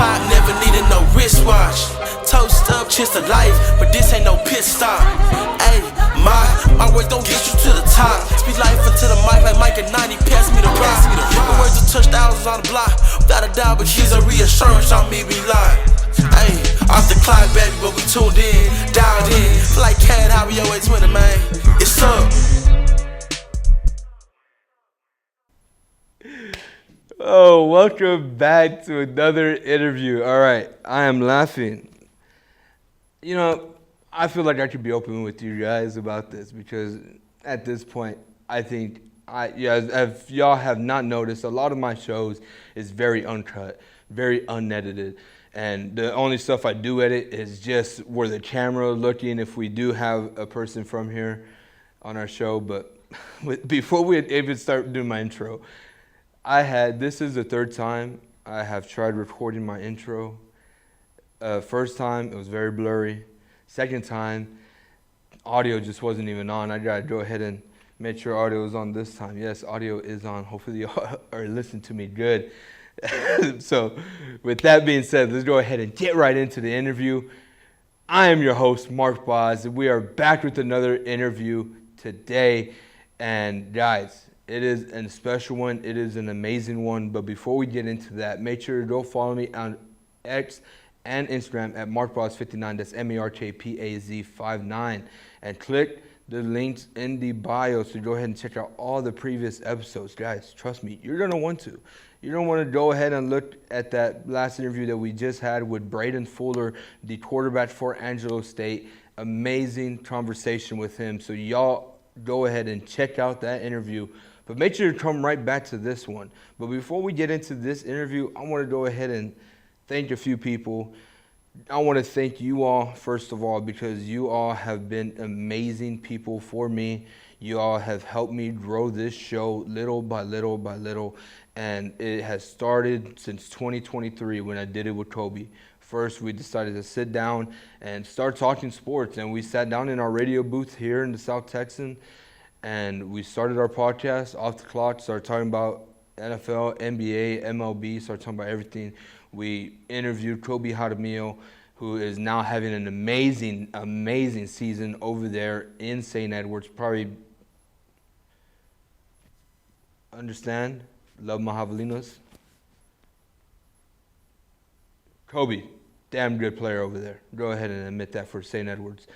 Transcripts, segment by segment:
clock, never needed no wristwatch. Toast up, cheers to life, but this ain't no pit stop. Ayy, my words don't get you to the top. Speak life into the mic like Mike at 90, pass me the rock. My words will touch thousands on the block, without a doubt, but she's a reassurance on me, we lie. Ayy, off the clock, baby, but we tuned in, dialed in. Feel like Cat, how we always winning, man. It's up. Oh, welcome back to another interview. All right, I am laughing. You know, I feel like I could be open with you guys about this because at this point, I think, if y'all have not noticed, a lot of my shows is very uncut, very unedited. And the only stuff I do edit is just where the camera looking, if we do have a person from here on our show. But before we even start doing my intro, this is the third time I have tried recording my intro. First time, it was very blurry. Second time, audio just wasn't even on. I gotta go ahead and make sure audio is on this time. Yes, audio is on. Hopefully you are listening to me good. So with that being said, let's go ahead and get right into the interview. I am your host, Mark Boz. We are back with another interview today. And guys, it is a special one. It is an amazing one. But before we get into that, make sure to go follow me on X and Instagram at MarkBoz59. That's MarkPaz59. And click the links in the bio to go ahead and check out all the previous episodes. Guys, trust me, you're going to want to. You're going to want to go ahead and look at that last interview that we just had with Braden Fuller, the quarterback for Angelo State. Amazing conversation with him. So y'all go ahead and check out that interview. But make sure to come right back to this one. But before we get into this interview, I want to go ahead and thank a few people. I want to thank you all, first of all, because you all have been amazing people for me. You all have helped me grow this show little by little by little. And it has started since 2023 when I did it with Kobe. First, we decided to sit down and start talking sports. And we sat down in our radio booth here in the South Texan. And we started our podcast off the clock, started talking about NFL, NBA, MLB, started talking about everything. We interviewed Kobe Jaramillo, who is now having an amazing, amazing season over there in St. Edwards. Probably understand, love my Javelinos. Kobe, damn good player over there. Go ahead and admit that for St. Edwards.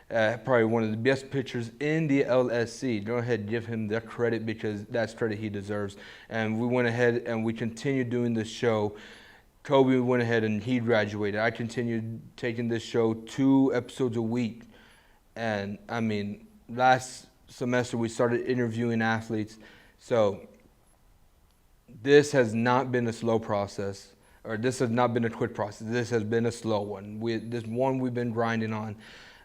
Probably one of the best pitchers in the LSC. Go ahead and give him that credit because that's credit he deserves. And we went ahead and we continued doing this show. Kobe went ahead and he graduated. I continued taking this show 2 episodes a week. And, I mean, last semester we started interviewing athletes. So this has not been a slow process, or this has not been a quick process. This has been a slow one. This one we've been grinding on.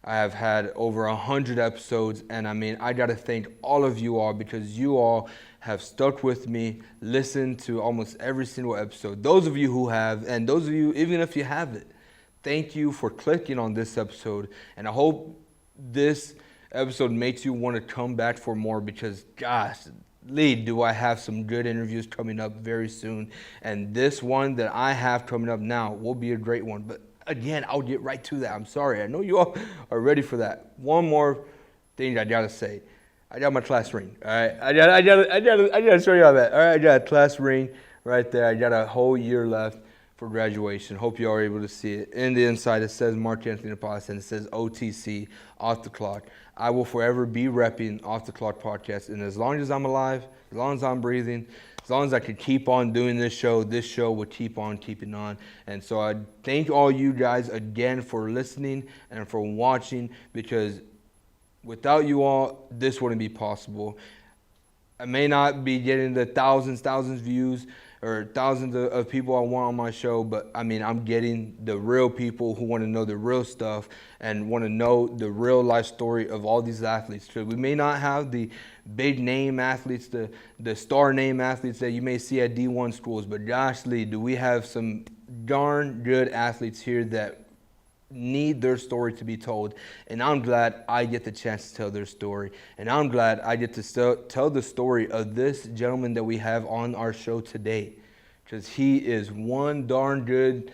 I have had over 100 episodes, and I mean, I got to thank all of you all because you all have stuck with me, listened to almost every single episode. Those of you who have, and those of you, even if you haven't, thank you for clicking on this episode. And I hope this episode makes you want to come back for more because, gosh, Lee, do I have some good interviews coming up very soon. And this one that I have coming up now will be a great one. But again, I'll get right to that. I'm sorry. I know you all are ready for that. One more thing I gotta say. I got my class ring. All right. I gotta show you all that. All right. I got a class ring right there. I got a whole year left for graduation. Hope you are able to see it. In the inside, it says Mark Anthony Paz and it says OTC, Off the Clock. I will forever be repping Off the Clock podcast. And as long as I'm alive, as long as I'm breathing, as long as I could keep on doing this show will keep on keeping on. And so I thank all you guys again for listening and for watching because without you all, this wouldn't be possible. I may not be getting the thousands views or thousands of people I want on my show, but I mean, I'm getting the real people who want to know the real stuff and want to know the real life story of all these athletes. So we may not have the big name athletes, the star name athletes that you may see at D1 schools, but gosh, Lee, do we have some darn good athletes here that need their story to be told. And I'm glad I get the chance to tell their story. And I'm glad I get to tell the story of this gentleman that we have on our show today. Because he is one darn good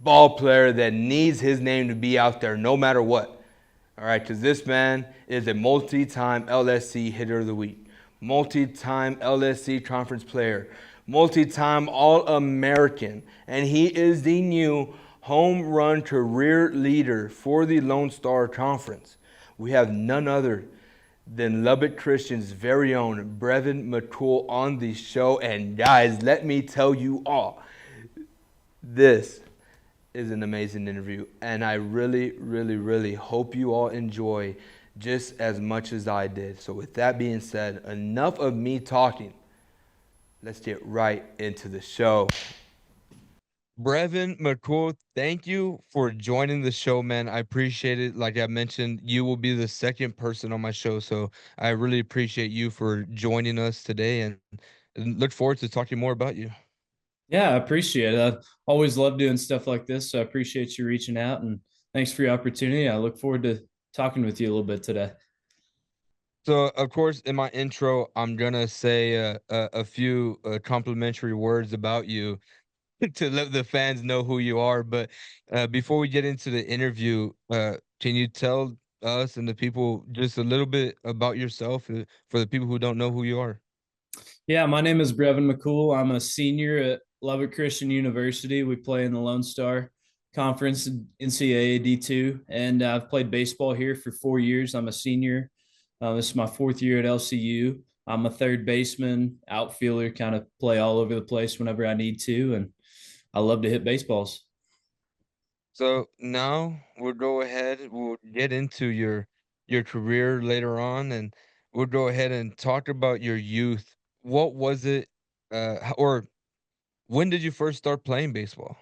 ball player that needs his name to be out there no matter what. All right, because this man is a multi-time LSC hitter of the week, multi-time LSC conference player, multi-time All-American, and he is the new home run career leader for the Lone Star Conference. We have none other than Lubbock Christian's very own Brevin McCool on the show. And guys, let me tell you all, this is an amazing interview, and I really, really, really hope you all enjoy just as much as I did. So with that being said, enough of me talking. Let's get right into the show. Brevin McCool, thank you for joining the show, man. I appreciate it. Like I mentioned, you will be the second person on my show, so I really appreciate you for joining us today, and look forward to talking more about you. Yeah, I appreciate it. I always love doing stuff like this, so I appreciate you reaching out and thanks for your opportunity. I look forward to talking with you a little bit today. So, of course, in my intro, I'm gonna say a few complimentary words about you to let the fans know who you are. But before we get into the interview, can you tell us and the people just a little bit about yourself for the people who don't know who you are? Yeah, my name is Brevin McCool. I'm a senior at Lubbock Christian University. We play in the Lone Star Conference in NCAA D2, and I've played baseball here for 4 years. I'm a senior. This is my fourth year at LCU. I'm a third baseman, outfielder, kind of play all over the place whenever I need to, and I love to hit baseballs. So now we'll go ahead. We'll get into your career later on, and we'll go ahead and talk about your youth. What was it, or when did you first start playing baseball?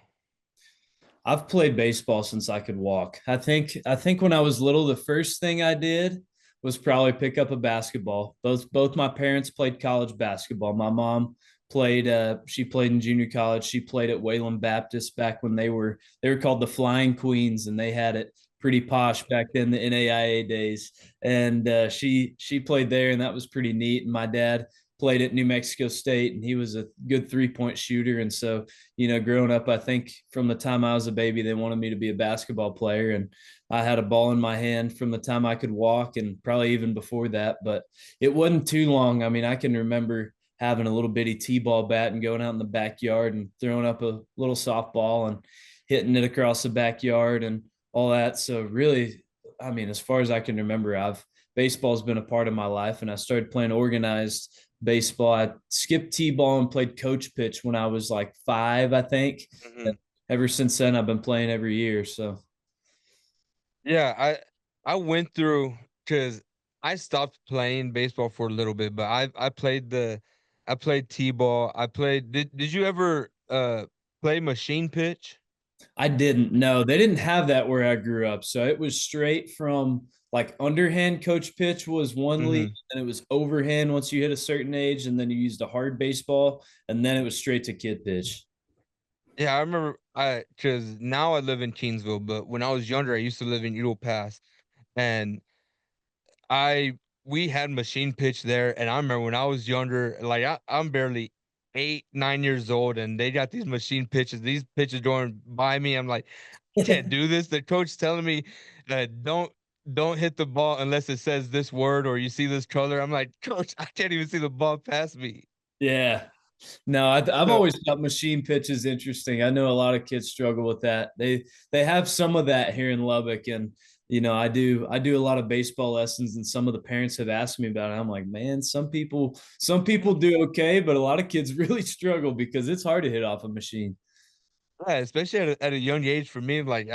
I've played baseball since I could walk. I think when I was little, the first thing I did was probably pick up a basketball. Both my parents played college basketball. My mom played she played in junior college. She played at Wayland Baptist back when they were called the Flying Queens, and they had it pretty posh back then, the NAIA days. And she played there, and that was pretty neat. And my dad played at New Mexico State, and he was a good 3-point shooter. And so, growing up, I think from the time I was a baby, they wanted me to be a basketball player. And I had a ball in my hand from the time I could walk, and probably even before that. But it wasn't too long. I mean, I can remember having a little bitty T-ball bat and going out in the backyard and throwing up a little softball and hitting it across the backyard and all that. So really, I mean, as far as I can remember, I've baseball's been a part of my life, and I started playing organized baseball. I skipped T-ball and played coach pitch when I was like 5, I think. And Mhm. ever since then, I've been playing every year. So Yeah, I went through because I stopped playing baseball for a little bit, but I played t-ball. I played. Did you ever play machine pitch? I didn't know they didn't have that where I grew up. So it was straight from like underhand coach pitch was one league, Hmm. and it was overhand once you hit a certain age, and then you used a hard baseball, and then it was straight to kid pitch. Yeah, I remember. I because now I live in Kingsville, but when I was younger, I used to live in Eagle Pass, and I we had machine pitch there, and I remember when I was younger, like I'm barely 8, 9 years old, and they got these machine pitches. These pitches going by me. I'm like, I can't do this. The coach telling me that don't hit the ball unless it says this word or you see this color. I'm like, coach, I can't even see the ball past me. Yeah. No, I've So always thought machine pitch is interesting. I know a lot of kids struggle with that. They have some of that here in Lubbock, and I do a lot of baseball lessons, and some of the parents have asked me about it. I'm like, man, some people do okay, but a lot of kids really struggle because it's hard to hit off a machine. yeah, especially at a young age for me, like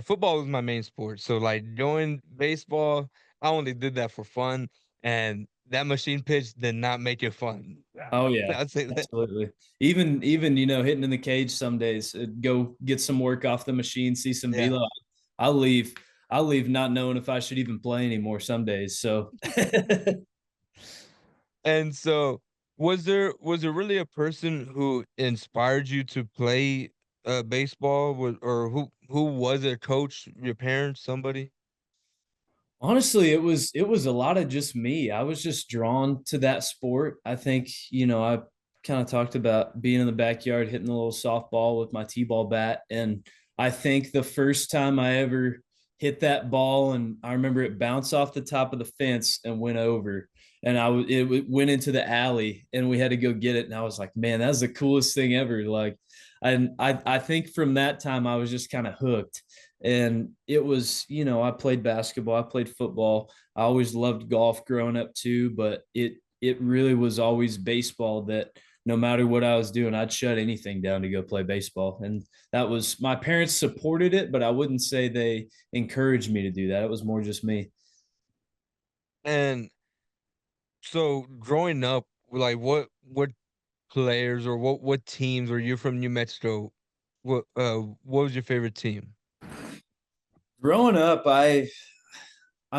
football was my main sport. So like going baseball, I only did that for fun, and that machine pitch did not make it fun. Oh yeah, I'd say that. absolutely. Even hitting in the cage some days, go get some work off the machine, see some Yeah. velo. I'll leave. I'll leave not knowing if I should even play anymore some days. So And so, was there really a person who inspired you to play baseball, or who was a coach? Your parents, somebody? honestly, it was a lot of just me. I was just drawn to that sport. I think, kind of talked about being in the backyard, hitting the little softball with my t-ball bat. And I think the first time I ever hit that ball, and I remember it bounced off the top of the fence and went over. And it went into the alley, and we had to go get it. And I was like, man, that was the coolest thing ever. Like, and I think from that time I was just kind of hooked. And it was, I played basketball, I played football. I always loved golf growing up too, but it really was always baseball that no matter what I was doing, I'd shut anything down to go play baseball. And that was my parents supported it, but I wouldn't say they encouraged me to do that. It was more just me. And so growing up, like what players or what teams, or you're from New Mexico, what was your favorite team? Growing up, I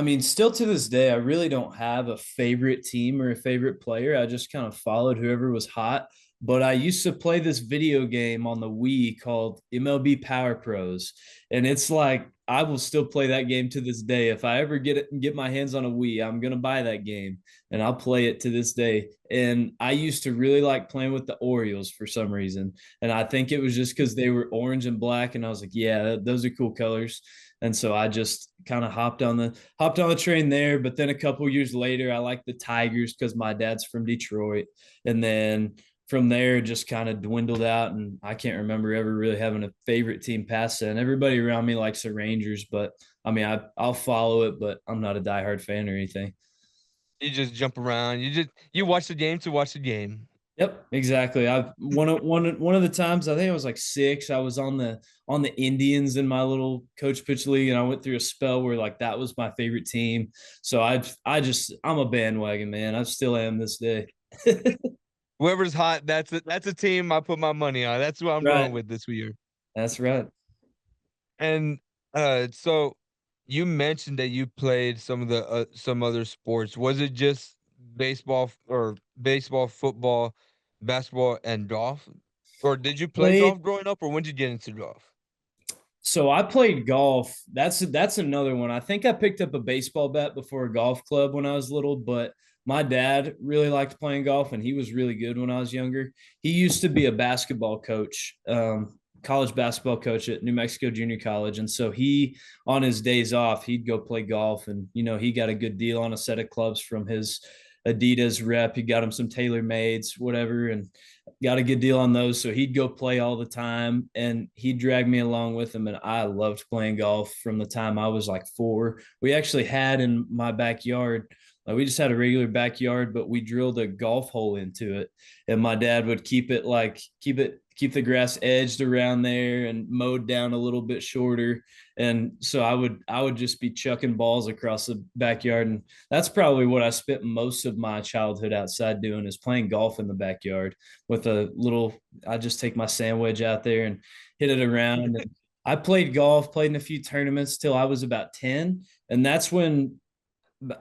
mean, still to this day, I really don't have a favorite team or a favorite player. I just kind of followed whoever was hot. But I used to play this video game on the Wii called MLB Power Pros. And it's like I will still play that game to this day. If I ever get my hands on a Wii, I'm gonna buy that game and I'll play it to this day. And I used to really like playing with the Orioles for some reason. And I think it was just because they were orange and black. And I was like, yeah, those are cool colors. And so I just kind of hopped on the train there. But then a couple years later, I liked the Tigers because my dad's from Detroit. And then from there, just kind of dwindled out. And I can't remember ever really having a favorite team past that. And everybody around me likes the Rangers, but I mean, I'll follow it, but I'm not a diehard fan or anything. You just jump around. You watch the game to watch the game. Yep, exactly. I've one of the times I think I was like six. I was on the Indians in my little coach pitch league, and I went through a spell where like that was my favorite team. So I'm a bandwagon man. I still am this day. Whoever's hot, that's a team I put my money on. That's who I'm going Right. with this year. That's right. And so you mentioned that you played some other sports. Was it just baseball, football, basketball, and golf? Or did you play Played golf growing up, or when did you get into golf? So I played golf. That's another one. I think I picked up a baseball bat before a golf club when I was little, but my dad really liked playing golf and he was really good when I was younger. He used to be a basketball coach, college basketball coach at New Mexico Junior College. And so he, on his days off, he'd go play golf. And, he got a good deal on a set of clubs from his Adidas rep. He got him some tailor mades, whatever. And got a good deal on those. So he'd go play all the time and he'd drag me along with him. And I loved playing golf from the time I was like 4. We actually had in my backyard, we just had a regular backyard, but we drilled a golf hole into it. And my dad would keep the grass edged around there and mowed down a little bit shorter. And so I would just be chucking balls across the backyard. And that's probably what I spent most of my childhood outside doing, is playing golf in the backyard with I just take my sand wedge out there and hit it around. And I played golf, played in a few tournaments till I was about 10. And that's when,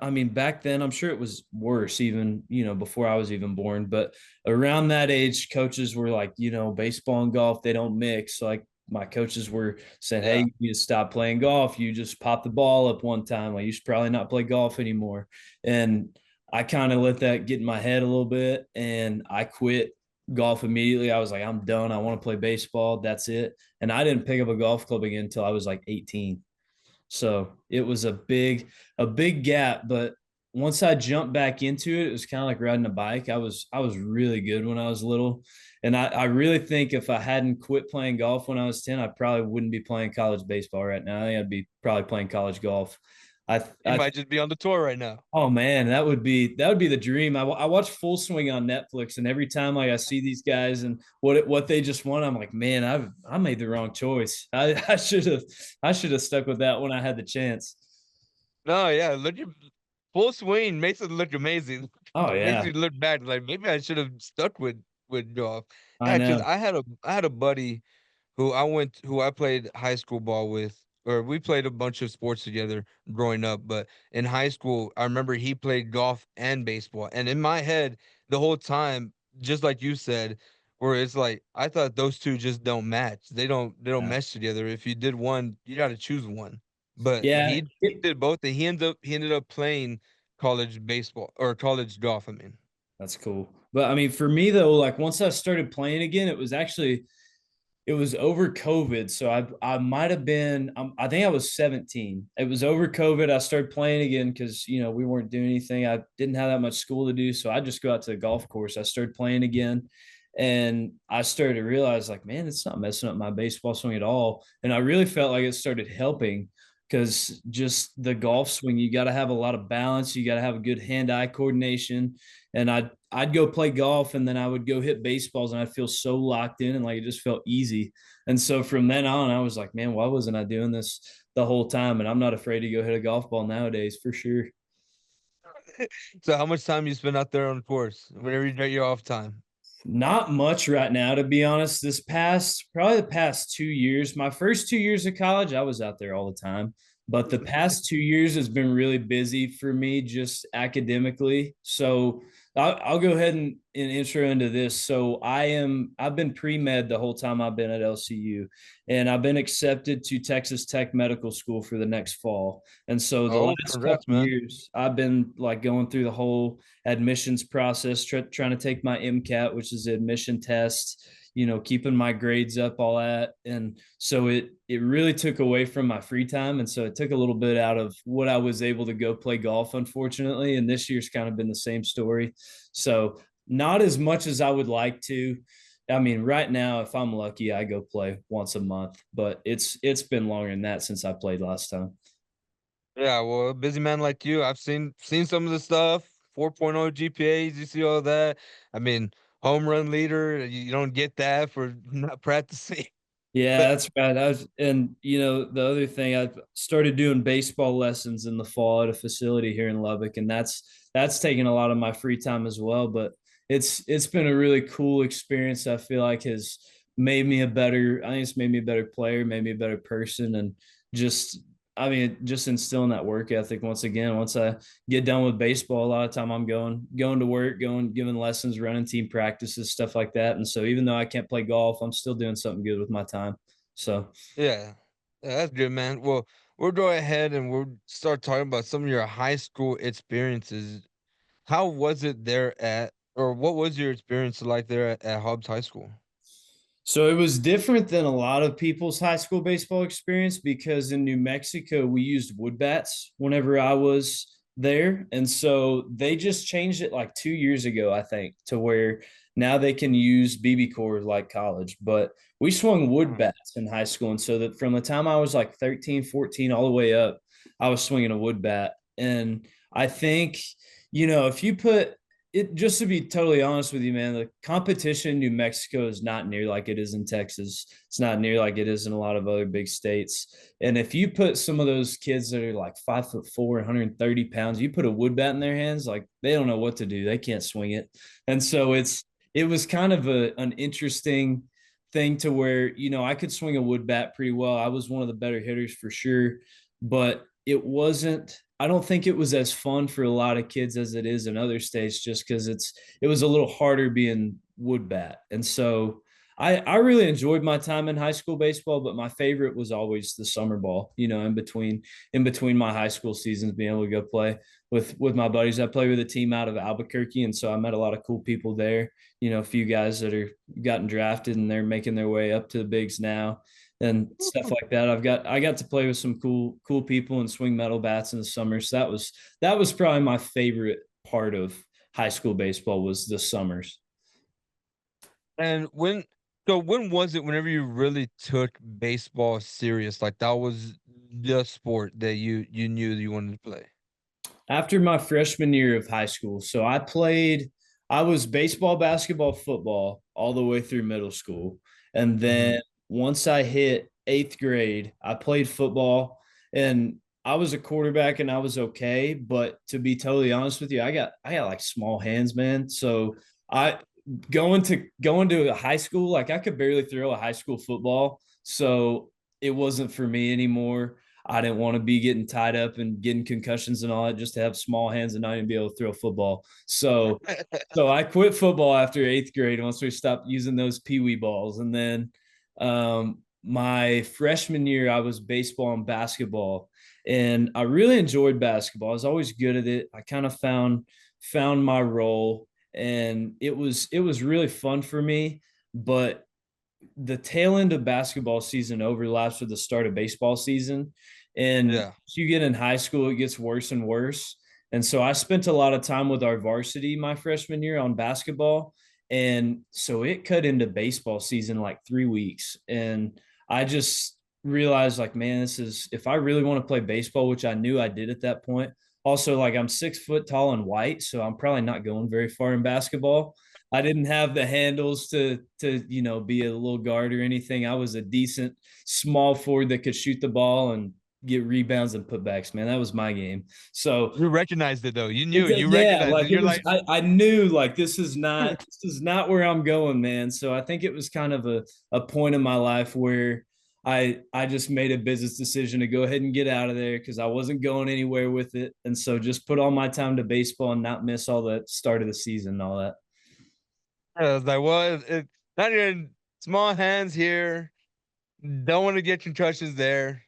I mean, back then, I'm sure it was worse, even, before I was even born. But around that age, coaches were like, baseball and golf, they don't mix. Like my coaches were saying, hey, Yeah. you need to stop playing golf. You just popped the ball up one time. Like you should probably not play golf anymore. And I kind of let that get in my head a little bit. And I quit golf immediately. I was like, I'm done. I want to play baseball. That's it. And I didn't pick up a golf club again until I was like 18. So it was a big gap, but once I jumped back into it, it was kind of like riding a bike. I was really good when I was little. And I really think if I hadn't quit playing golf when I was 10, I probably wouldn't be playing college baseball right now. I think I'd be probably playing college golf. You I might just be on the tour right now. Oh man, that would be the dream. I watch Full Swing on Netflix, and every time like I see these guys and what they just won, I'm like, man, I made the wrong choice. I should have stuck with that when I had the chance. No, yeah, look your full swing makes it look amazing. Oh Makes yeah, you look back like maybe I should have stuck with golf. I Yeah, because know. I had a buddy who I played high school ball with, or we played a bunch of sports together growing up. But in high school, I remember he played golf and baseball. And in my head, the whole time, just like you said, where it's like I thought those two just don't match. They don't Yeah, mesh together. If you did one, you got to choose one. But yeah, he did both, and he ended up playing college baseball or college golf. I mean, that's cool. But I mean, for me though, like once I started playing again, it was over COVID. So I might have been, I think I was 17. It was over COVID. I started playing again because, we weren't doing anything. I didn't have that much school to do. So I just go out to the golf course. I started playing again. And I started to realize, like, man, it's not messing up my baseball swing at all. And I really felt like it started helping because just the golf swing, you got to have a lot of balance. You got to have a good hand-eye coordination. And I'd go play golf and then I would go hit baseballs and I'd feel so locked in and like it just felt easy. And so from then on, I was like, man, why wasn't I doing this the whole time? And I'm not afraid to go hit a golf ball nowadays for sure. So how much time you spend out there on the course whenever you get your off time? Not much right now, to be honest. Probably the past 2 years, my first 2 years of college, I was out there all the time. But the past 2 years has been really busy for me just academically. So I'll go ahead and intro into this. So I've been pre-med the whole time I've been at LCU, and I've been accepted to Texas Tech Medical School for the next fall. And so the Oh, last couple congrats, man. years, I've been like going through the whole admissions process, trying to take my MCAT, which is the admission test, keeping my grades up, all that. And so it really took away from my free time. And so it took a little bit out of what I was able to go play golf, unfortunately. And this year's kind of been the same story. So not as much as I would like to. I mean, right now, if I'm lucky, I go play once a month, but it's been longer than that since I played last time. Yeah, well, a busy man like you, I've seen some of the stuff, 4.0 GPAs, you see all that. I mean, home run leader, you don't get that for not practicing. Yeah, But that's right. And the other thing, I started doing baseball lessons in the fall at a facility here in Lubbock, and that's taken a lot of my free time as well. But it's been a really cool experience. I feel like has made me a better. I think it's made me a better player, made me a better person, and just I mean, just instilling that work ethic once again. Once I get done with baseball, a lot of time I'm going to work, going giving lessons, running team practices, stuff like that. And so even though I can't play golf, I'm still doing something good with my time. So yeah, yeah, that's good, man. Well, we'll go ahead and we'll start talking about some of your high school experiences. How was it there or what was your experience like there at Hobbs High School? So it was different than a lot of people's high school baseball experience because in New Mexico we used wood bats whenever I was there. And so they just changed it like 2 years ago, I think, to where now they can use BB cores like college. But we swung wood Mm. bats in high school. And so that from the time I was like 13, 14, all the way up, I was swinging a wood bat. And I think, if you put it, just to be totally honest with you, man, the competition in New Mexico is not near like it is in Texas. It's not near like it is in a lot of other big states. And if you put some of those kids that are like 5'4", 130 pounds, you put a wood bat in their hands, like they don't know what to do. They can't swing it. And so it was kind of an interesting thing to where, I could swing a wood bat pretty well. I was one of the better hitters for sure, but I don't think it was as fun for a lot of kids as it is in other states just because it was a little harder being wood bat. And so I really enjoyed my time in high school baseball, but my favorite was always the summer ball, in between my high school seasons, being able to go play with my buddies. I play with a team out of Albuquerque, and so I met a lot of cool people there. A few guys that are gotten drafted and they're making their way up to the bigs now and stuff like that. I got to play with some cool people and swing metal bats in the summer. So that was probably my favorite part of high school baseball was the summers. And when was it whenever you really took baseball serious? Like that was the sport that you knew that you wanted to play. After my freshman year of high school, so I was baseball, basketball, football all the way through middle school. And Hmm. then once I hit eighth grade, I played football and I was a quarterback and I was okay. But to be totally honest with you, I got like small hands, man. So I going to a high school, like I could barely throw a high school football. So it wasn't for me anymore. I didn't want to be getting tied up and getting concussions and all that just to have small hands and not even be able to throw a football. So I quit football after eighth grade once we stopped using those peewee balls. And then my freshman year, I was baseball and basketball, and I really enjoyed basketball. I was always good at it. I kind of found my role, and it was really fun for me. But the tail end of basketball season overlaps with the start of baseball season. And Yeah. as you get in high school, it gets worse and worse. And so I spent a lot of time with our varsity my freshman year on basketball. And so it cut into baseball season like 3 weeks. And I just realized, like, man, this is, if I really want to play baseball, which I knew I did at that point. Also, like, I'm 6 foot tall and white, so I'm probably not going very far in basketball. I didn't have the handles to be a little guard or anything. I was a decent small forward that could shoot the ball and get rebounds and putbacks. Man, that was my game. So You recognized it though. You knew it. You yeah, recognized it. like it You're was. like, I knew, like, this is not where I'm going, man. So I think it was kind of a point in my life where I just made a business decision to go ahead and get out of there because I wasn't going anywhere with it, and so just put all my time to baseball and not miss all the start of the season and all that. I was like, well, not even small hands here. Don't want to get concussions there.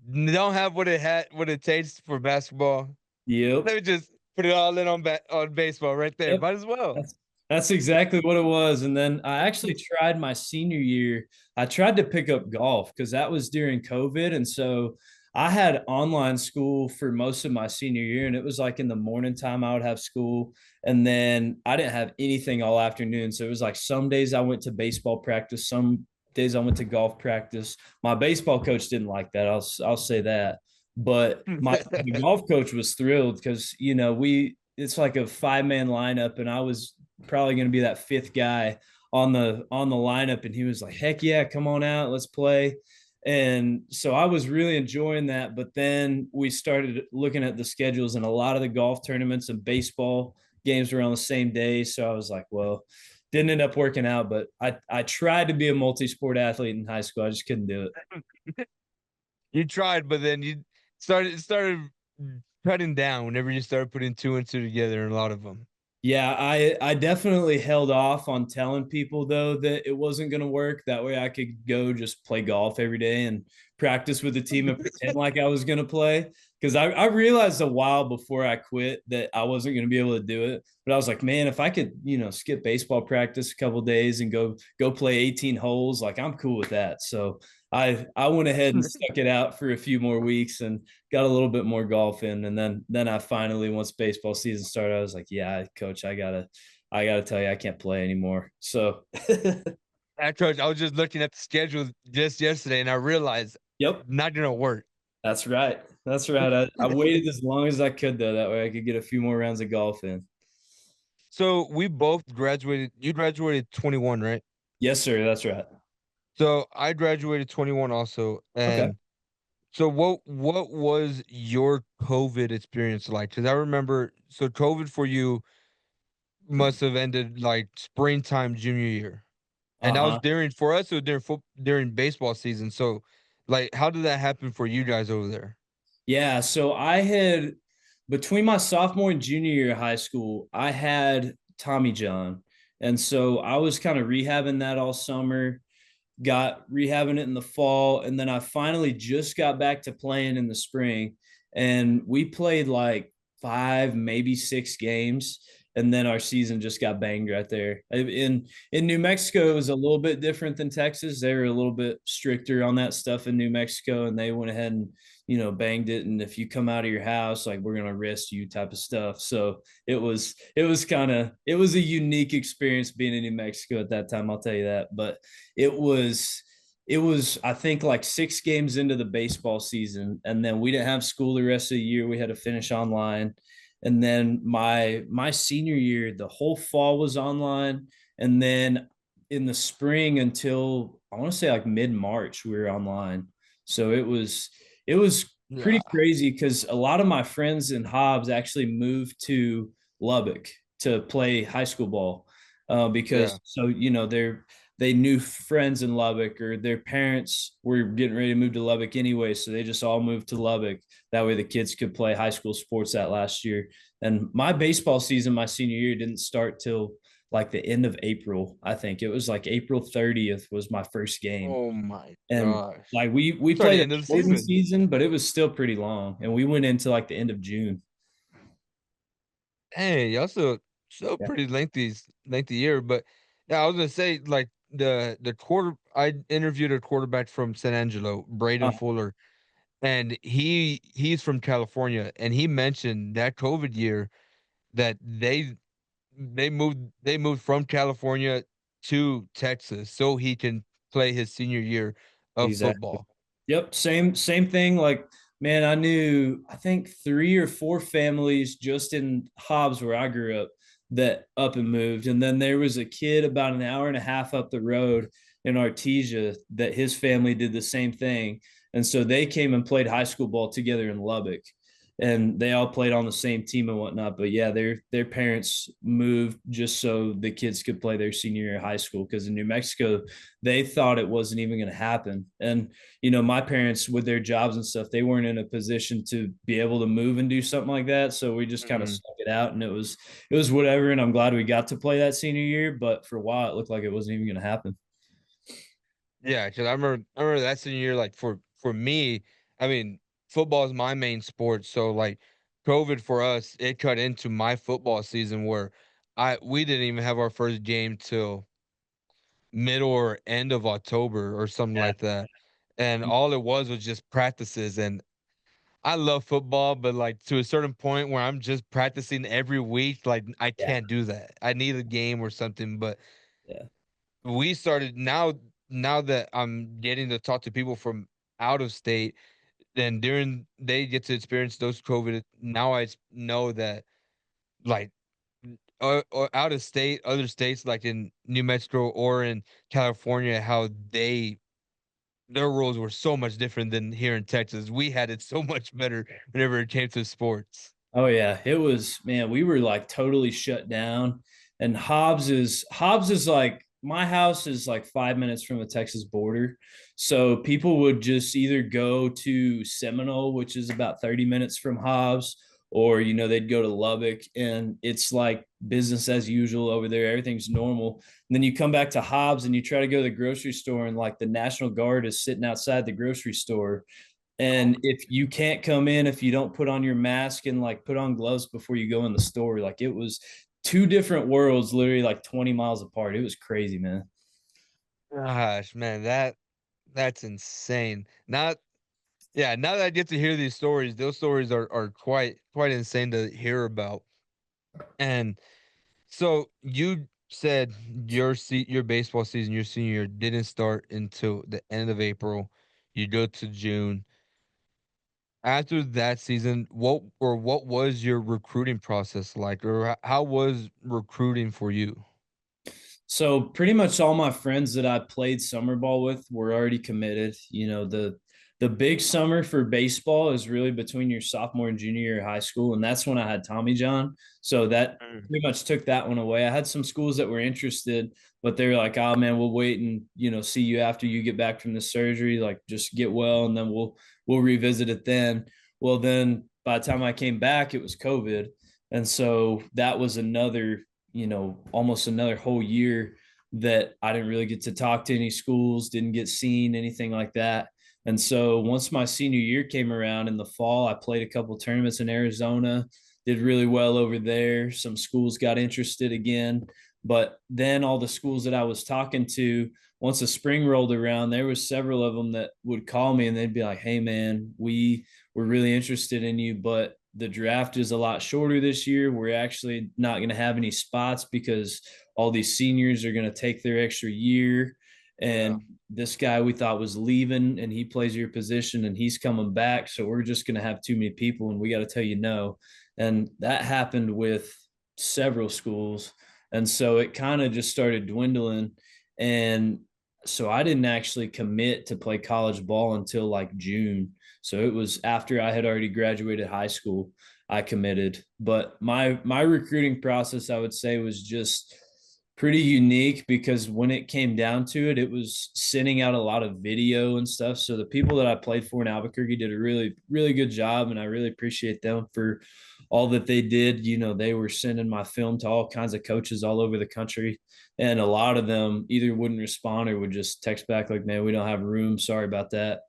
Don't have what it takes for basketball. Yep. Let me just put it all in on baseball right there. Yep. Might as well. That's exactly what it was. And then I actually tried my senior year. I tried to pick up golf because that was during COVID. And so I had online school for most of my senior year. And it was like in the morning time I would have school. And then I didn't have anything all afternoon. So it was like some days I went to baseball practice, some days I went to golf practice. My baseball coach didn't like that. I'll say that. But my golf coach was thrilled because, it's like a 5-man lineup, and I was probably going to be that fifth guy on the lineup, and he was like, heck yeah, come on out, let's play. And so I was really enjoying that. But then we started looking at the schedules, and a lot of the golf tournaments and baseball games were on the same day. So I was like, well, didn't end up working out. But I tried to be a multi-sport athlete in high school. I just couldn't do it. You tried, but then you started cutting down whenever you started putting two and two together in a lot of them. Yeah, I definitely held off on telling people though that it wasn't going to work. That way I could go just play golf every day and practice with the team and pretend like I was going to play. Because I realized a while before I quit that I wasn't going to be able to do it. But I was like, man, if I could, skip baseball practice a couple days and go play 18 holes, like, I'm cool with that. So I went ahead and stuck it out for a few more weeks and got a little bit more golf in. And then I finally, once baseball season started, I was like, yeah, coach, I gotta tell you, I can't play anymore. So Coach, I was just looking at the schedule just yesterday, and I realized yep, not gonna work. that's right. That's right. I waited as long as I could though. That way I could get a few more rounds of golf in. So we both graduated. You graduated 21, right? Yes, sir. That's right. So I graduated 21 also. Okay. And so what was your COVID experience like? Because I remember, so COVID for you must have ended like springtime junior year. And that was Uh-huh. for us, it was during baseball season. So like how did that happen for you guys over there? Yeah, so I had, between my sophomore and junior year of high school, I had Tommy John. And so I was kind of rehabbing that all summer, got rehabbing it in the fall, and then I finally just got back to playing in the spring. And we played like 5, maybe 6 games, and then our season just got banged right there. In New Mexico, it was a little bit different than Texas. They were a little bit stricter on that stuff in New Mexico, and they went ahead and banged it. And if you come out of your house, like, we're gonna arrest you type of stuff. So it was a unique experience being in New Mexico at that time. I'll tell you that. But it was I think like 6 games into the baseball season, and then we didn't have school the rest of the year. We had to finish online. And then my senior year, the whole fall was online. And then in the spring until I want to say like mid-March, we were online. So it was pretty Yeah. crazy because a lot of my friends in Hobbs actually moved to Lubbock to play high school ball, because Yeah. so they knew friends in Lubbock, or their parents were getting ready to move to Lubbock anyway, so they just all moved to Lubbock. That way the kids could play high school sports that last year. And my baseball season my senior year didn't start till like the end of April. I think it was like April 30th was my first game. Oh my And gosh. like we Sorry, played the a end of the shortened season. season, but it was still pretty long. And we went into like the end of June. Hey, also So Yeah. pretty lengthy year, but yeah, I was gonna say like the quarter. I interviewed a quarterback from San Angelo, Braden Uh, Fuller, and he's from California, and he mentioned that COVID year that they moved from California to Texas so he can play his senior year of exactly. football. Yep, same thing. Like, man, I knew I think 3 or 4 families just in Hobbs where I grew up that up and moved, and then there was a kid about an hour and a half up the road in Artesia that his family did the same thing, and so they came and played high school ball together in Lubbock, and they all played on the same team and whatnot. But yeah, their parents moved just so the kids could play their senior year of high school because in New Mexico they thought it wasn't even going to happen. And my parents with their jobs and stuff, they weren't in a position to be able to move and do something like that. So we just kind of Mhm. stuck it out, and it was whatever. And I'm glad we got to play that senior year, but for a while it looked like it wasn't even going to happen. Yeah, because I remember that senior year, like for me, I mean, football is my main sport, so like COVID for us, it cut into my football season where we didn't even have our first game till middle or end of October or something Yeah. like that. And all it was just practices. And I love football, but like to a certain point where I'm just practicing every week, like I Yeah. can't do that. I need a game or something. But Yeah. we started now that I'm getting to talk to people from out of state, then during they get to experience those COVID. Now know that like or out of state, other states like in New Mexico or in California, how their rules were so much different than here in Texas. We had it so much better whenever it came to sports. Oh yeah, it was, man, we were like totally shut down. And Hobbs is like, my house is like 5 minutes from the Texas border. So people would just either go to Seminole, which is about 30 minutes from Hobbs, or they'd go to Lubbock, and it's like business as usual over there. Everything's normal. And then you come back to Hobbs and you try to go to the grocery store, and like the National Guard is sitting outside the grocery store, and if you can't come in if you don't put on your mask and like put on gloves before you go in the store, like it was two different worlds, literally like 20 miles apart. It was crazy, man. Gosh, man, that's insane. Not Yeah, now that I get to hear these stories, those stories are quite insane to hear about. And so you said your baseball season, your senior year didn't start until the end of April. You go to June. After that season, what was your recruiting process like, or how was recruiting for you? So pretty much all my friends that I played summer ball with were already committed. The big summer for baseball is really between your sophomore and junior year of high school, and that's when I had Tommy John. So that Mm. pretty much took that one away. I had some schools that were interested, but they were like, "Oh man, we'll wait and see you after you get back from the surgery. Like just get well, and then we'll revisit it then." Well, then by the time I came back, it was COVID, and so that was another almost another whole year that I didn't really get to talk to any schools, didn't get seen, anything like that. And so once my senior year came around in the fall, I played a couple tournaments in Arizona, did really well over there. Some schools got interested again. But then all the schools that I was talking to, once the spring rolled around, there was several of them that would call me and they'd be like, "Hey man, we were really interested in you, but the draft is a lot shorter this year. We're actually not going to have any spots because all these seniors are going to take their extra year. Yeah. And this guy we thought was leaving and he plays your position and he's coming back. So we're just going to have too many people and we got to tell you no." And that happened with several schools. And so it kind of just started dwindling. And so I didn't actually commit to play college ball until like June. So it was after I had already graduated high school, I committed. But my recruiting process, I would say, was just pretty unique because when it came down to it, it was sending out a lot of video and stuff. So the people that I played for in Albuquerque did a really, really good job, and I really appreciate them for all that they did. They were sending my film to all kinds of coaches all over the country, and a lot of them either wouldn't respond or would just text back like, "Man, we don't have room. Sorry about that.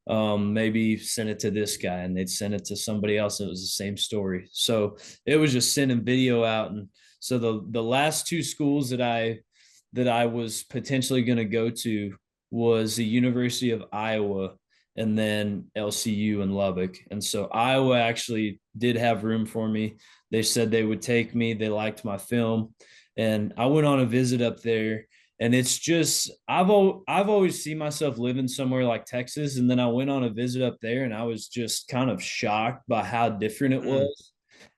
Maybe send it to this guy," and they'd send it to somebody else. And it was the same story. So it was just sending video out. And So the last two schools that I was potentially going to go to was the University of Iowa and then LCU in Lubbock. And so Iowa actually did have room for me. They said they would take me. They liked my film, and I went on a visit up there. And it's just I've always seen myself living somewhere like Texas, and then I went on a visit up there, and I was just kind of shocked by how different it Mm. was.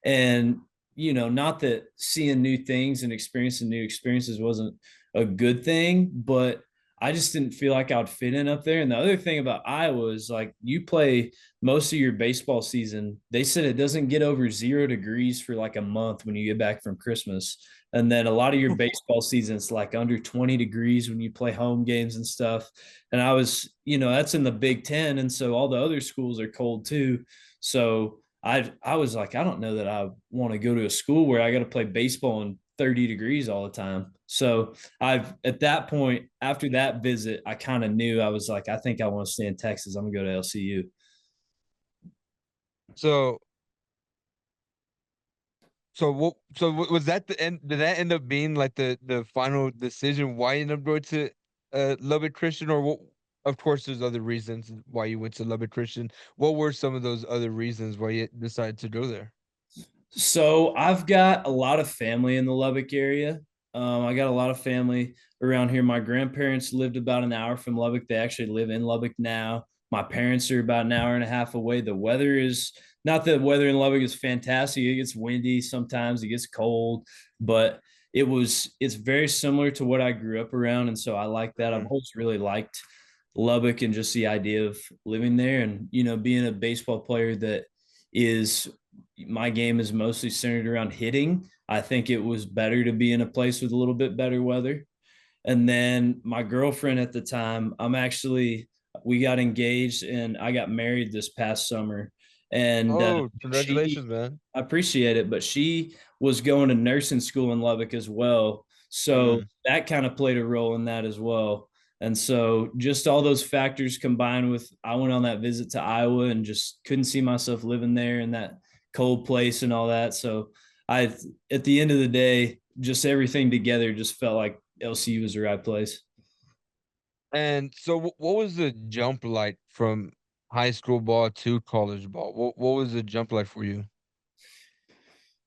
And not that seeing new things and experiencing new experiences wasn't a good thing, but I just didn't feel like I would fit in up there. And the other thing about Iowa is like you play most of your baseball season. They said it doesn't get over 0 degrees for like a month when you get back from Christmas. And then a lot of your baseball season's like under 20 degrees when you play home games and stuff. And I was, that's in the Big Ten. And so all the other schools are cold too. So I was like, I don't know that I want to go to a school where I got to play baseball in 30 degrees all the time. So I've at that point, after that visit, I kind of knew. I was like, I think I want to stay in Texas. I'm gonna go to LCU. So was that the end? Did that end up being like the final decision why you ended up going to Lubbock Christian, or what? Of course, there's other reasons why you went to Lubbock Christian. What were some of those other reasons why you decided to go there? So I've got a lot of family in the Lubbock area. I got a lot of family around here. My grandparents lived about an hour from Lubbock. They actually live in Lubbock now. My parents are about an hour and a half away. The weather is not that weather in Lubbock is fantastic. It gets windy sometimes, it gets cold, but it's very similar to what I grew up around. And so I like that. I've Mm. always really liked Lubbock and just the idea of living there and, being a baseball player that is my game is mostly centered around hitting. I think it was better to be in a place with a little bit better weather. And then my girlfriend at the time, we got engaged and I got married this past summer. And Oh, she, congratulations, man. I appreciate it, but she was going to nursing school in Lubbock as well. So Mm. that kind of played a role in that as well. And so just all those factors combined with I went on that visit to Iowa and just couldn't see myself living there in that cold place and all that. So I at the end of the day, just everything together just felt like LCU was the right place. And so, what was the jump like from high school ball to college ball? What was the jump like for you?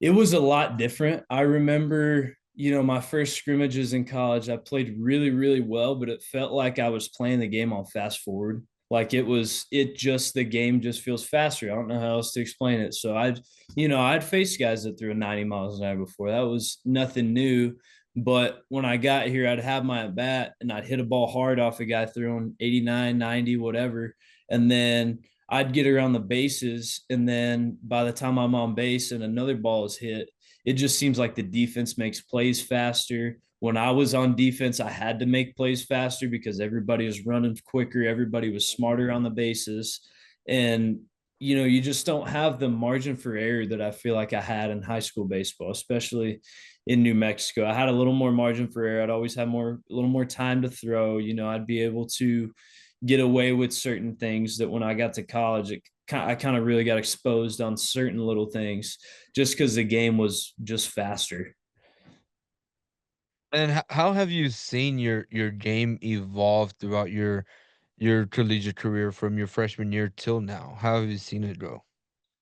It was a lot different. I remember, my first scrimmages in college, I played really, really well, but it felt like I was playing the game on fast forward. Like the game just feels faster. I don't know how else to explain it. So I'd faced guys that threw 90 miles an hour before. That was nothing new. But when I got here, I'd have my at bat and I'd hit a ball hard off a guy throwing 89, 90, whatever. And then I'd get around the bases, and then by the time I'm on base and another ball is hit, it just seems like the defense makes plays faster. When I was on defense, I had to make plays faster because everybody was running quicker, everybody was smarter on the bases, and you just don't have the margin for error that I feel like I had in high school baseball, especially in New Mexico. I had a little more margin for error. I'd always have a little more time to throw. I'd be able to get away with certain things that when I got to college, I kind of really got exposed on certain little things just because the game was just faster. And how have you seen your game evolve throughout your collegiate career from your freshman year till now? How have you seen it go?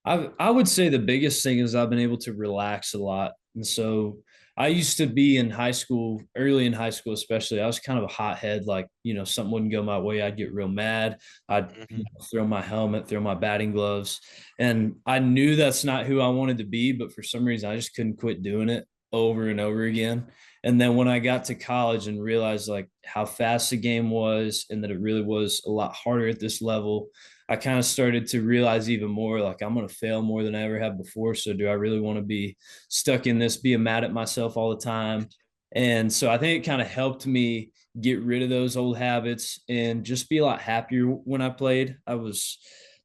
I would say the biggest thing is I've been able to relax a lot. And so I used to be in high school, early in high school, especially. I was kind of a hothead. Like, something wouldn't go my way. I'd get real mad. I'd Mhm. throw my helmet, throw my batting gloves. And I knew that's not who I wanted to be. But for some reason, I just couldn't quit doing it over and over again. And then when I got to college and realized like how fast the game was and that it really was a lot harder at this level, I kind of started to realize even more like I'm going to fail more than I ever have before. So, do I really want to be stuck in this, being mad at myself all the time? And so, I think it kind of helped me get rid of those old habits and just be a lot happier when I played. I was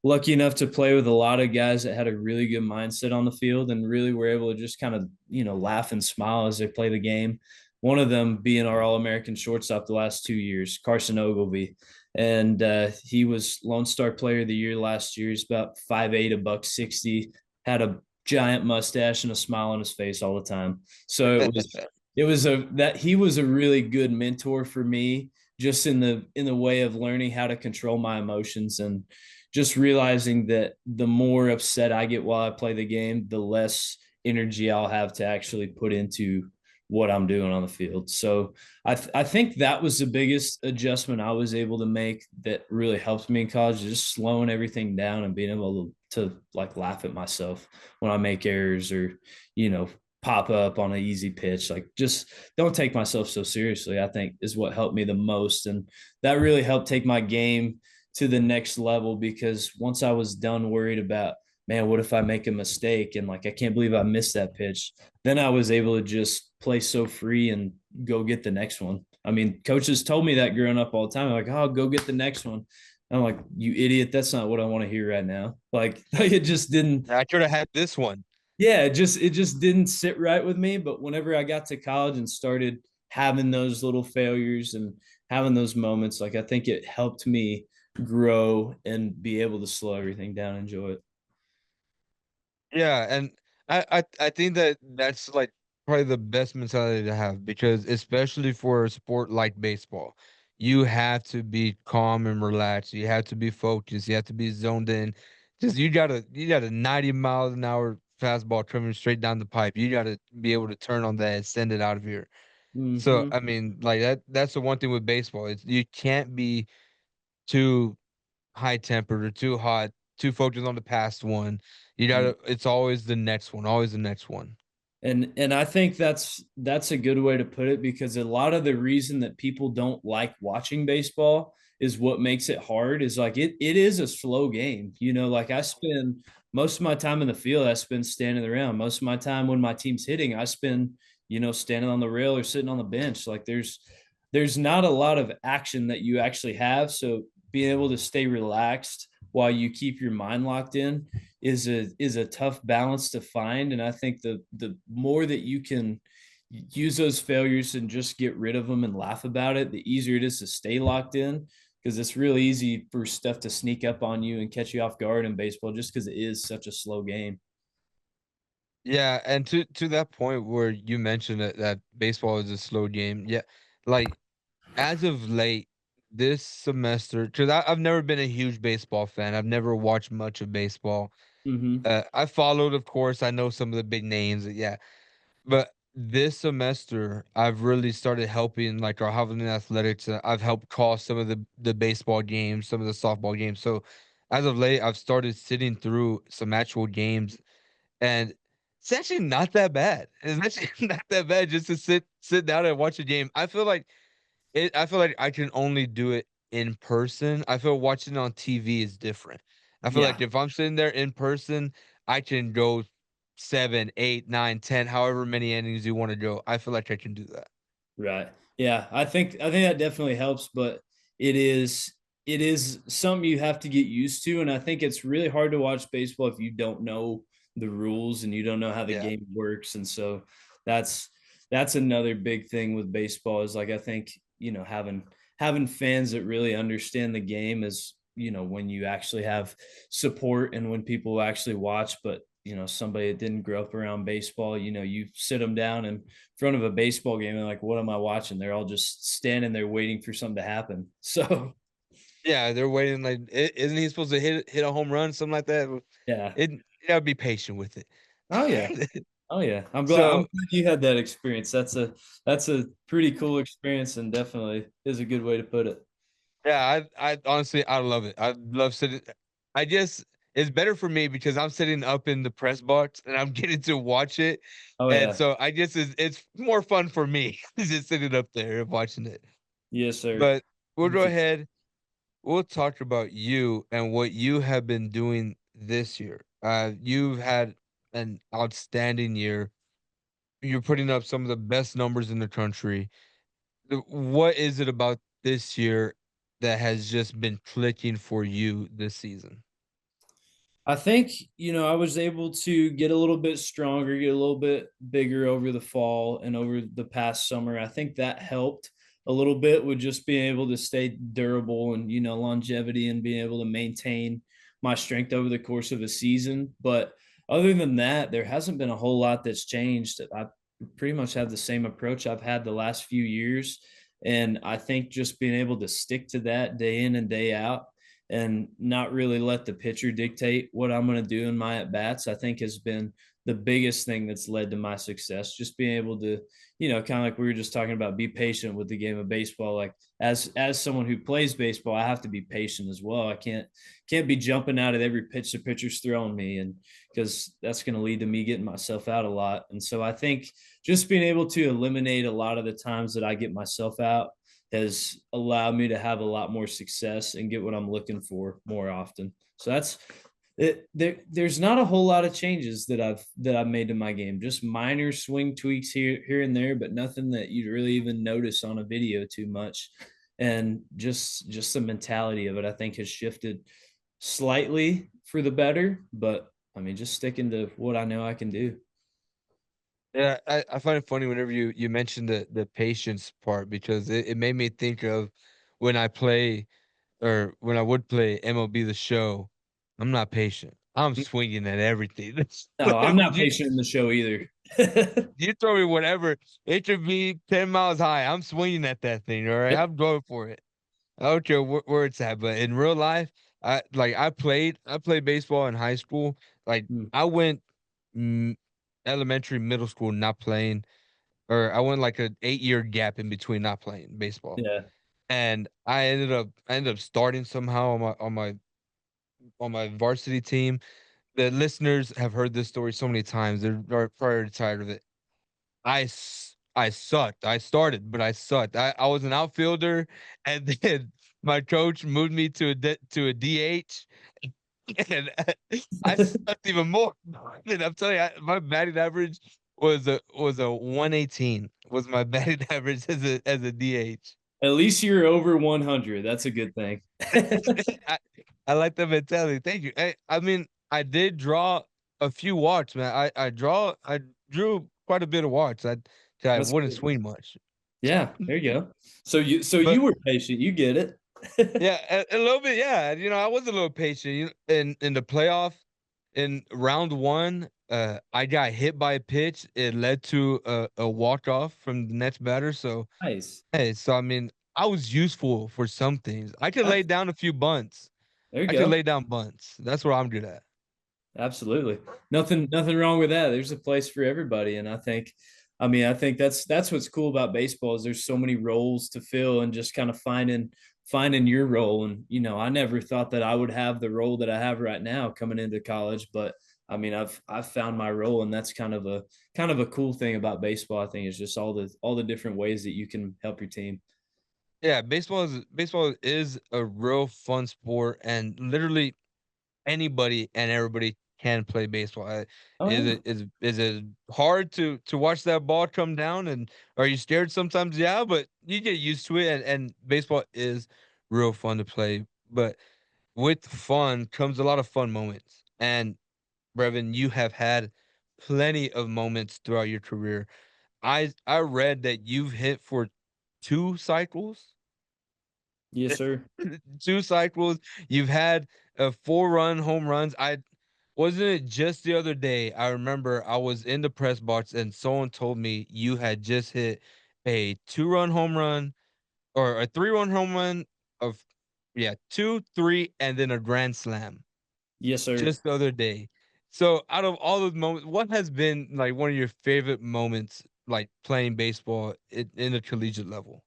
lucky enough to play with a lot of guys that had a really good mindset on the field and really were able to just kind of, laugh and smile as they play the game. One of them being our All American shortstop the last 2 years, Carson Ogilvy, and he was Lone Star Player of the Year last year. He's about 5'8", a buck 60, had a giant mustache and a smile on his face all the time. So he was a really good mentor for me, just in the way of learning how to control my emotions, and just realizing that the more upset I get while I play the game, the less energy I'll have to actually put into what I'm doing on the field. So I think that was the biggest adjustment I was able to make that really helped me in college, just slowing everything down and being able to like laugh at myself when I make errors, or, pop up on an easy pitch. Like, just don't take myself so seriously, I think, is what helped me the most. And that really helped take my game to the next level, because once I was done worried about, man, what if I make a mistake and like I can't believe I missed that pitch, then I was able to just play so free and go get the next one. I mean, coaches told me that growing up all the time, like, oh, go get the next one. I'm like, you idiot, that's not what I want to hear right now. Like, it just didn't. I could have had this one. Yeah, it just didn't sit right with me. But whenever I got to college and started having those little failures and having those moments, like, I think it helped me grow and be able to slow everything down and enjoy it. Yeah, and I think that that's like probably the best mentality to have, because especially for a sport like baseball, you have to be calm and relaxed. You have to be focused. You have to be zoned in. Just you got a 90 miles an hour fastball coming straight down the pipe. You got to be able to turn on that and send it out of here. So Mm-hmm. I mean, like that's the one thing with baseball. It's you can't be too high tempered or too hot, too focused on the past one. You gotta, it's always the next one, always the next one. And I think that's a good way to put it, because a lot of the reason that people don't like watching baseball is what makes it hard, is like it is a slow game. Like, I spend most of my time in the field, I spend standing around. Most of my time when my team's hitting, I spend, standing on the rail or sitting on the bench. Like, there's not a lot of action that you actually have. So being able to stay relaxed while you keep your mind locked in is a tough balance to find. And I think the more that you can use those failures and just get rid of them and laugh about it, the easier it is to stay locked in, because it's real easy for stuff to sneak up on you and catch you off guard in baseball, just because it is such a slow game. Yeah, and to that point where you mentioned that baseball is a slow game. Yeah, like as of late this semester, because I've never been a huge baseball fan. I've never watched much of baseball. Mm-hmm. I followed, of course. I know some of the big names. Yeah, but this semester, I've really started helping like our Hovland Athletics. I've helped call some of the baseball games, some of the softball games. So as of late, I've started sitting through some actual games, and it's actually not that bad. It's actually not that bad just to sit down and watch a game. I feel like I can only do it in person. I feel watching it on TV is different. I feel like Yeah. if I'm sitting there in person, I can go 7, 8, 9, 10, however many innings you want to go. I feel like I can do that. Right. Yeah, I think that definitely helps, but it is it is something you have to get used to. And I think it's really hard to watch baseball if you don't know the rules and you don't know how the Yeah. game works. And so that's that's another big thing with baseball, is like, I think, having fans that really understand the game is, when you actually have support and when people actually watch. But somebody that didn't grow up around baseball, you sit them down in front of a baseball game and like, what am I watching? They're all just standing there waiting for something to happen. So Yeah, they're waiting like isn't he supposed to hit a home run, something like that? yeah. It you gotta be patient with Oh yeah. it. Oh yeah. I'm So glad you had that experience. That's a pretty cool experience, and definitely is a good way to put it. yeah, I honestly I love it. I love sitting. I just it's better for me because I'm sitting up in the press box and I'm getting to watch it, Oh and yeah. so I guess it's more fun for me just sitting up there and watching it. Yes, sir. But we'll go ahead. We'll talk about you and what you have been doing this year. You've had an outstanding year. You're putting up some of the best numbers in the country. What is it about this year that has just been clicking for you this season? I think, I was able to get a little bit stronger, get a little bit bigger over the fall and over the past summer. I think that helped a little bit with just being able to stay durable and, longevity, and being able to maintain my strength over the course of a season. But other than that, there hasn't been a whole lot that's changed. I pretty much have the same approach I've had the last few years. And I think just being able to stick to that day in and day out and not really let the pitcher dictate what I'm going to do in my at bats, I think has been the biggest thing that's led to my success. Just being able to, kind of like we were just talking about, be patient with the game of baseball. Like as someone who plays baseball, I have to be patient as well. I can't be jumping out at every pitch the pitcher's throwing me, and because that's going to lead to me getting myself out a lot. And so I think just being able to eliminate a lot of the times that I get myself out has allowed me to have a lot more success and get what I'm looking for more often. So that's it. There's not a whole lot of changes that I've made to my game. Just minor swing tweaks here and there, but nothing that you'd really even notice on a video too much. And just the mentality of it, I think, has shifted slightly for the better. But I mean, just sticking to what I know I can do. Yeah, I find it funny whenever you mention the patience part because it made me think of when I play or when I would play MLB The Show. I'm not patient. I'm swinging at everything. No, I'm Whatever not patient in the show either. you throw me whatever, it should be 10 miles high. I'm swinging at that thing. All right, Yep. I'm going for it. I don't care where it's at, but in real life, I played baseball in high school. Like Mm, I went mm, elementary, middle school not playing, or I went like an 8 year gap in between not playing baseball. yeah. And I ended up starting somehow on my varsity team. The listeners have heard this story so many times. They're probably tired of it. I sucked. I started, but I sucked. I was an outfielder, and then my coach moved me to a DH, and I sucked even more. And I'm telling you, my batting average was a 118. Was my batting average as a DH. At least you're over 100. That's a good thing. I, I like the mentality. Thank you. I mean, I did draw a few walks, man. I drew quite a bit of walks. I That's wouldn't good. swing much. Yeah, there you go. So But you were patient. You get it. yeah, a little bit. Yeah, I was a little patient. In the playoff, in round one, I got hit by a pitch. It led to a walk off from the next batter. So Nice. hey, so I mean, I was useful for some things. I could lay down a few bunts. There you I could go. lay down bunts. That's what I'm good at. Absolutely. Nothing wrong with that. There's a place for everybody. And I think that's what's cool about baseball is there's so many roles to fill and just kind of finding your role. And, I never thought that I would have the role that I have right now coming into college, but I mean, I've found my role, and that's kind of a cool thing about baseball. I think is just all the different ways that you can help your team. Yeah, baseball is a real fun sport, and literally anybody and everybody can play baseball. Oh Is yeah. it is it hard to watch that ball come down, and are you scared sometimes? Yeah, but you get used to it, and baseball is real fun to play. But with fun comes a lot of fun moments. And Brevin, you have had plenty of moments throughout your career. I read that you've hit for 2 cycles. Yes, sir. 2 cycles. You've had 4 run home runs. I wasn't it just the other day. I remember I was in the press box and someone told me you had just hit a 2 run home run or a 3 run home run of yeah, 2, 3, and then a grand slam Yes, sir. just the other day. So out of all those moments, what has been like one of your favorite moments like playing baseball in the collegiate level?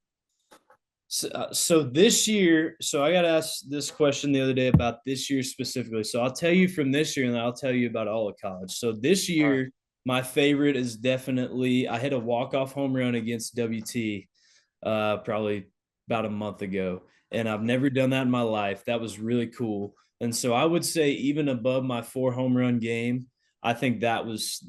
So this year, so I got asked this question the other day about this year specifically. So I'll tell you from this year, and then I'll tell you about all of college. So this All right. year, my favorite is definitely I hit a walk-off home run against WT probably about a month ago, and I've never done that in my life. That was really cool. And so I would say even above my 4 home run game, I think that was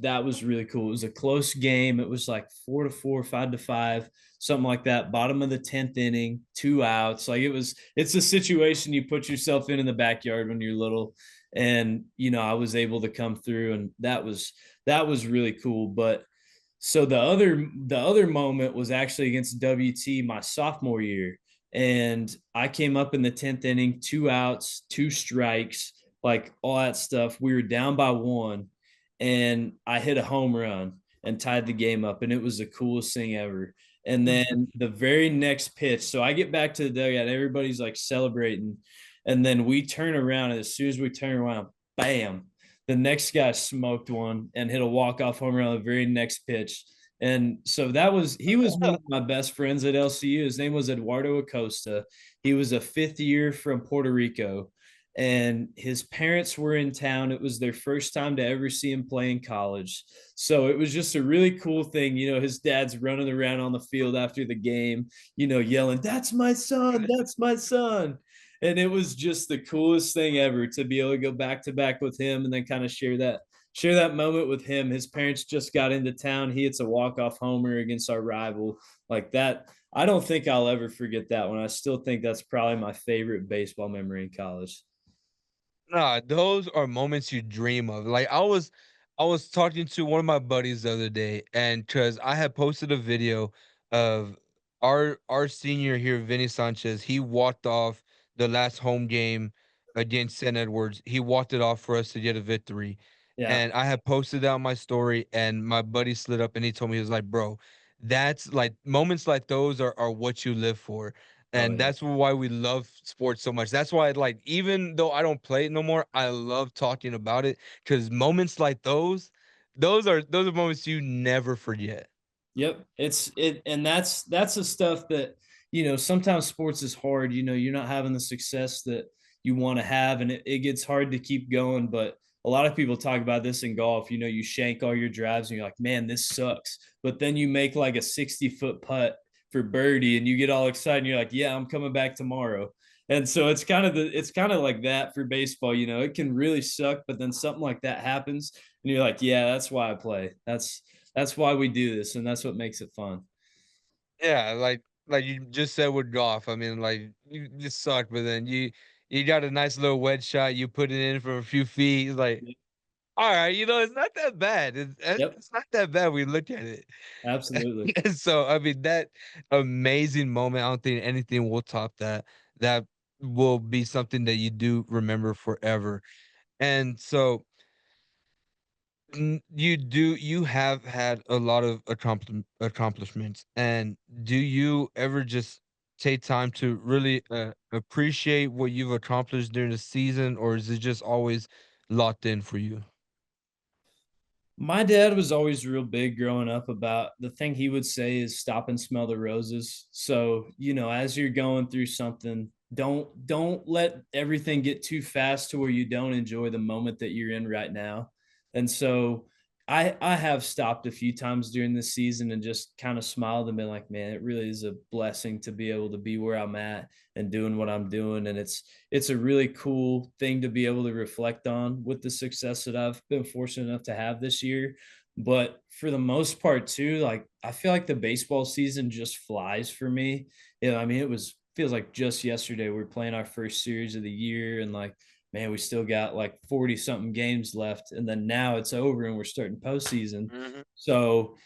really cool. It was a close game. It was like 4-4, 5-5, something like that. Bottom of the 10th inning, 2 outs. Like it's a situation you put yourself in the backyard when you're little. And I was able to come through, and that was really cool. But so the other moment was actually against WT my sophomore year. And I came up in the 10th inning, 2 outs, 2 strikes, like all that stuff. We were down by one. and I hit a home run and tied the game up, and it was the coolest thing ever. And then the very next pitch, so I get back to the dugout, everybody's like celebrating, and then we turn around, and as soon as we turn around, bam, the next guy smoked one and hit a walk-off home run on the very next pitch. And so he was one of my best friends at LCU. His name was Eduardo Acosta. He was a fifth year from Puerto Rico, and his parents were in town. It was their first time to ever see him play in college. So it was just a really cool thing. His dad's running around on the field after the game, yelling, "That's my son, that's my son." And it was just the coolest thing ever to be able to go back to back with him and then kind of share that moment with him. His parents just got into town. He hits a walk-off homer against our rival. Like that, I don't think I'll ever forget that one. I still think that's probably my favorite baseball memory in college. Nah, those are moments you dream of. Like I was talking to one of my buddies the other day, and because I had posted a video of our senior here, Vinny Sanchez, he walked off the last home game against St. Edwards. He walked it off for us to get a victory. Yeah. And I had posted that on my story, and my buddy slid up and he told me, he was like, bro, that's like moments like those are what you live for. Oh And yeah. that's why we love sports so much. That's why, like, even though I don't play it no more, I love talking about it because moments like those are moments you never forget. Yep. And that's the stuff that, sometimes sports is hard. You're not having the success that you want to have, and it gets hard to keep going. But a lot of people talk about this in golf. You shank all your drives and you're like, man, this sucks. But then you make like a 60-foot putt for birdie and you get all excited and you're like, yeah, I'm coming back tomorrow. And so it's kind of like that for baseball. It can really suck, but then something like that happens and you're like, yeah, that's why I play. That's why we do this, and that's what makes it fun. Yeah, like you just said with golf. I mean, like you just suck, but then you got a nice little wedge shot. You put it in from a few feet. It's like, all right, it's not that bad. Yep, It's not that bad. We look at it. absolutely. So I mean that amazing moment, I don't think anything will top that. That will be something that you do remember forever. And so you have had a lot of accomplishments. And do you ever just take time to really appreciate what you've accomplished during the season, or is it just always locked in for you? My dad was always real big growing up about the thing he would say is stop and smell the roses. So, as you're going through something, don't let everything get too fast to where you don't enjoy the moment that you're in right now. And so I have stopped a few times during this season and just kind of smiled and been like, man, it really is a blessing to be able to be where I'm at and doing what I'm doing. And it's a really cool thing to be able to reflect on with the success that I've been fortunate enough to have this year. But for the most part, too, like I feel like the baseball season just flies for me. I mean, feels like just yesterday we were playing our first series of the year, and like, man, we still got like 40 something games left. And then now it's over and we're starting postseason. Mhm. So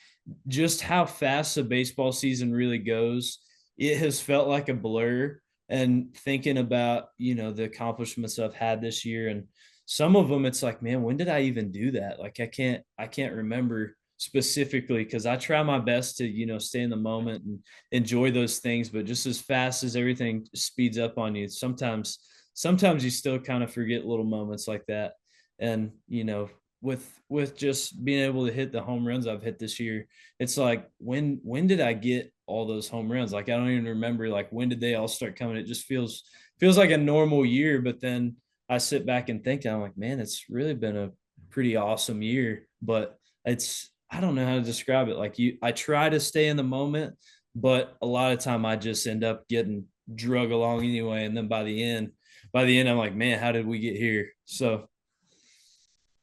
just how fast the baseball season really goes, it has felt like a blur. And thinking about, the accomplishments I've had this year, and some of them, it's like, man, when did I even do that? Like, I can't remember specifically because I try my best to, stay in the moment and enjoy those things. But just as fast as everything speeds up on you, sometimes you still kind of forget little moments like that. And, with just being able to hit the home runs I've hit this year, it's like when did I get all those home runs? Like I don't even remember like when did they all start coming? It just feels like a normal year, but then I sit back and think I'm like, man, it's really been a pretty awesome year. But I don't know how to describe it. Like I try to stay in the moment, but a lot of time I just end up getting drug along anyway. And then by the end, I'm like, man, how did we get here? So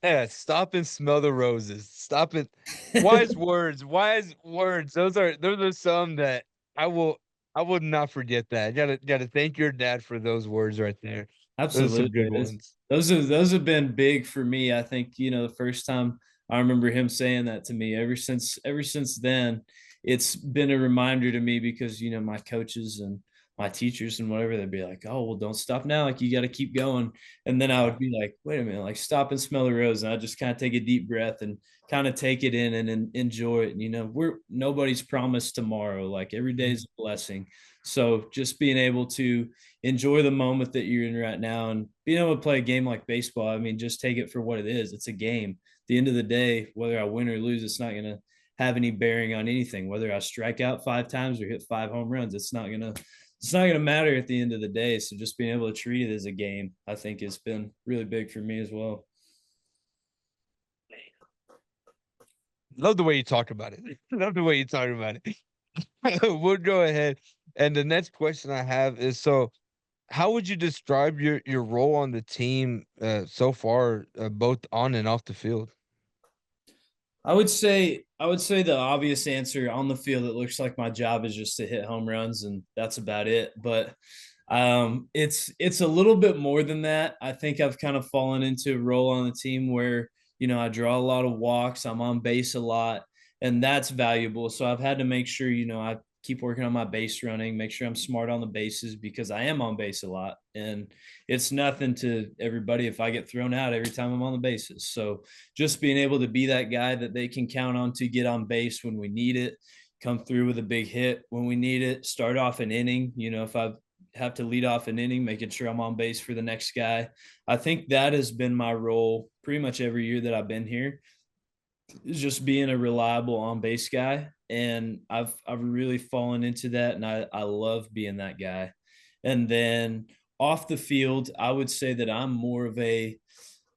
Yeah, stop and smell the roses. Stop it. Wise words, wise words. Those are some that I will I would not forget that. Gotta thank your dad for those words right there. Those are some absolutely. good ones. Those have been big for me. I think, the first time I remember him saying that to me, ever since then, it's been a reminder to me because, my coaches and my teachers and whatever, they'd be like, "Oh, well, don't stop now. Like, you got to keep going." And then I would be like, "Wait a minute, like, stop and smell the rose." And I just kind of take a deep breath and kind of take it in and enjoy it. And, we're nobody's promised tomorrow. Like, every day is a blessing. So just being able to enjoy the moment that you're in right now and being able to play a game like baseball, I mean, just take it for what it is. It's a game. At the end of the day, whether I win or lose, it's not going to have any bearing on anything. Whether I strike out 5 times or hit 5 home runs, it's not gonna matter at the end of the day. So just being able to treat it as a game, I think has been really big for me as well. Love the way you talk about it. Love the way you talk about it. We'll go ahead. And the next question I have is, so how would you describe your role on the team so far, both on and off the field? I would say the obvious answer on the field, it looks like my job is just to hit home runs and that's about it. But it's a little bit more than that. I think I've kind of fallen into a role on the team where, I draw a lot of walks, I'm on base a lot, and that's valuable. So I've had to make sure, I keep working on my base running, make sure I'm smart on the bases because I am on base a lot. And it's nothing to everybody if I get thrown out every time I'm on the bases. So just being able to be that guy that they can count on to get on base when we need it, come through with a big hit when we need it, start off an inning, if I have to lead off an inning, making sure I'm on base for the next guy. I think that has been my role pretty much every year that I've been here, is just being a reliable on base guy. And I've really fallen into that. And I love being that guy. And then off the field, I would say that I'm more of a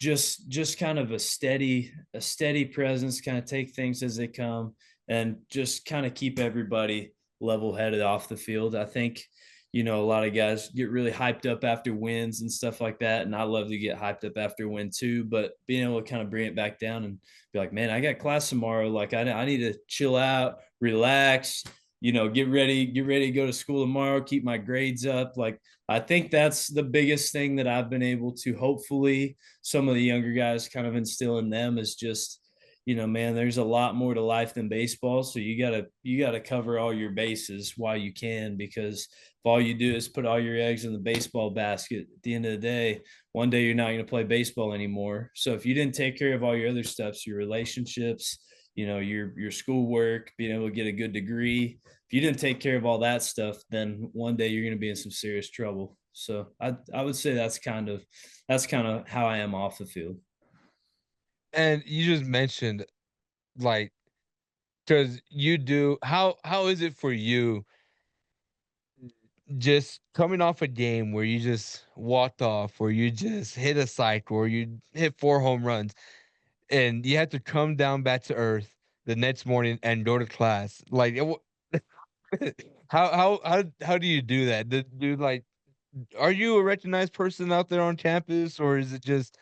just kind of a steady presence, kind of take things as they come and just kind of keep everybody level headed off the field. I think, a lot of guys get really hyped up after wins and stuff like that. And I love to get hyped up after a win too, but being able to kind of bring it back down and be like, man, I got class tomorrow. Like I need to chill out, relax, get ready to go to school tomorrow, keep my grades up. Like, I think that's the biggest thing that I've been able to hopefully some of the younger guys kind of instill in them is just, man, there's a lot more to life than baseball. So you gotta cover all your bases while you can, because if all you do is put all your eggs in the baseball basket, at the end of the day, one day you're not going to play baseball anymore. So if you didn't take care of all your other stuff, your relationships, your schoolwork, being able to get a good degree, if you didn't take care of all that stuff, then one day you're going to be in some serious trouble. So I would say that's kind of how I am off the field. And you just mentioned, like, because you do, how is it for you just coming off a game where you just walked off, or you just hit a cycle, or you hit 4 home runs, and you have to come down back to earth the next morning and go to class? Like, how do you do that? Like, are you a recognized person out there on campus, or is it just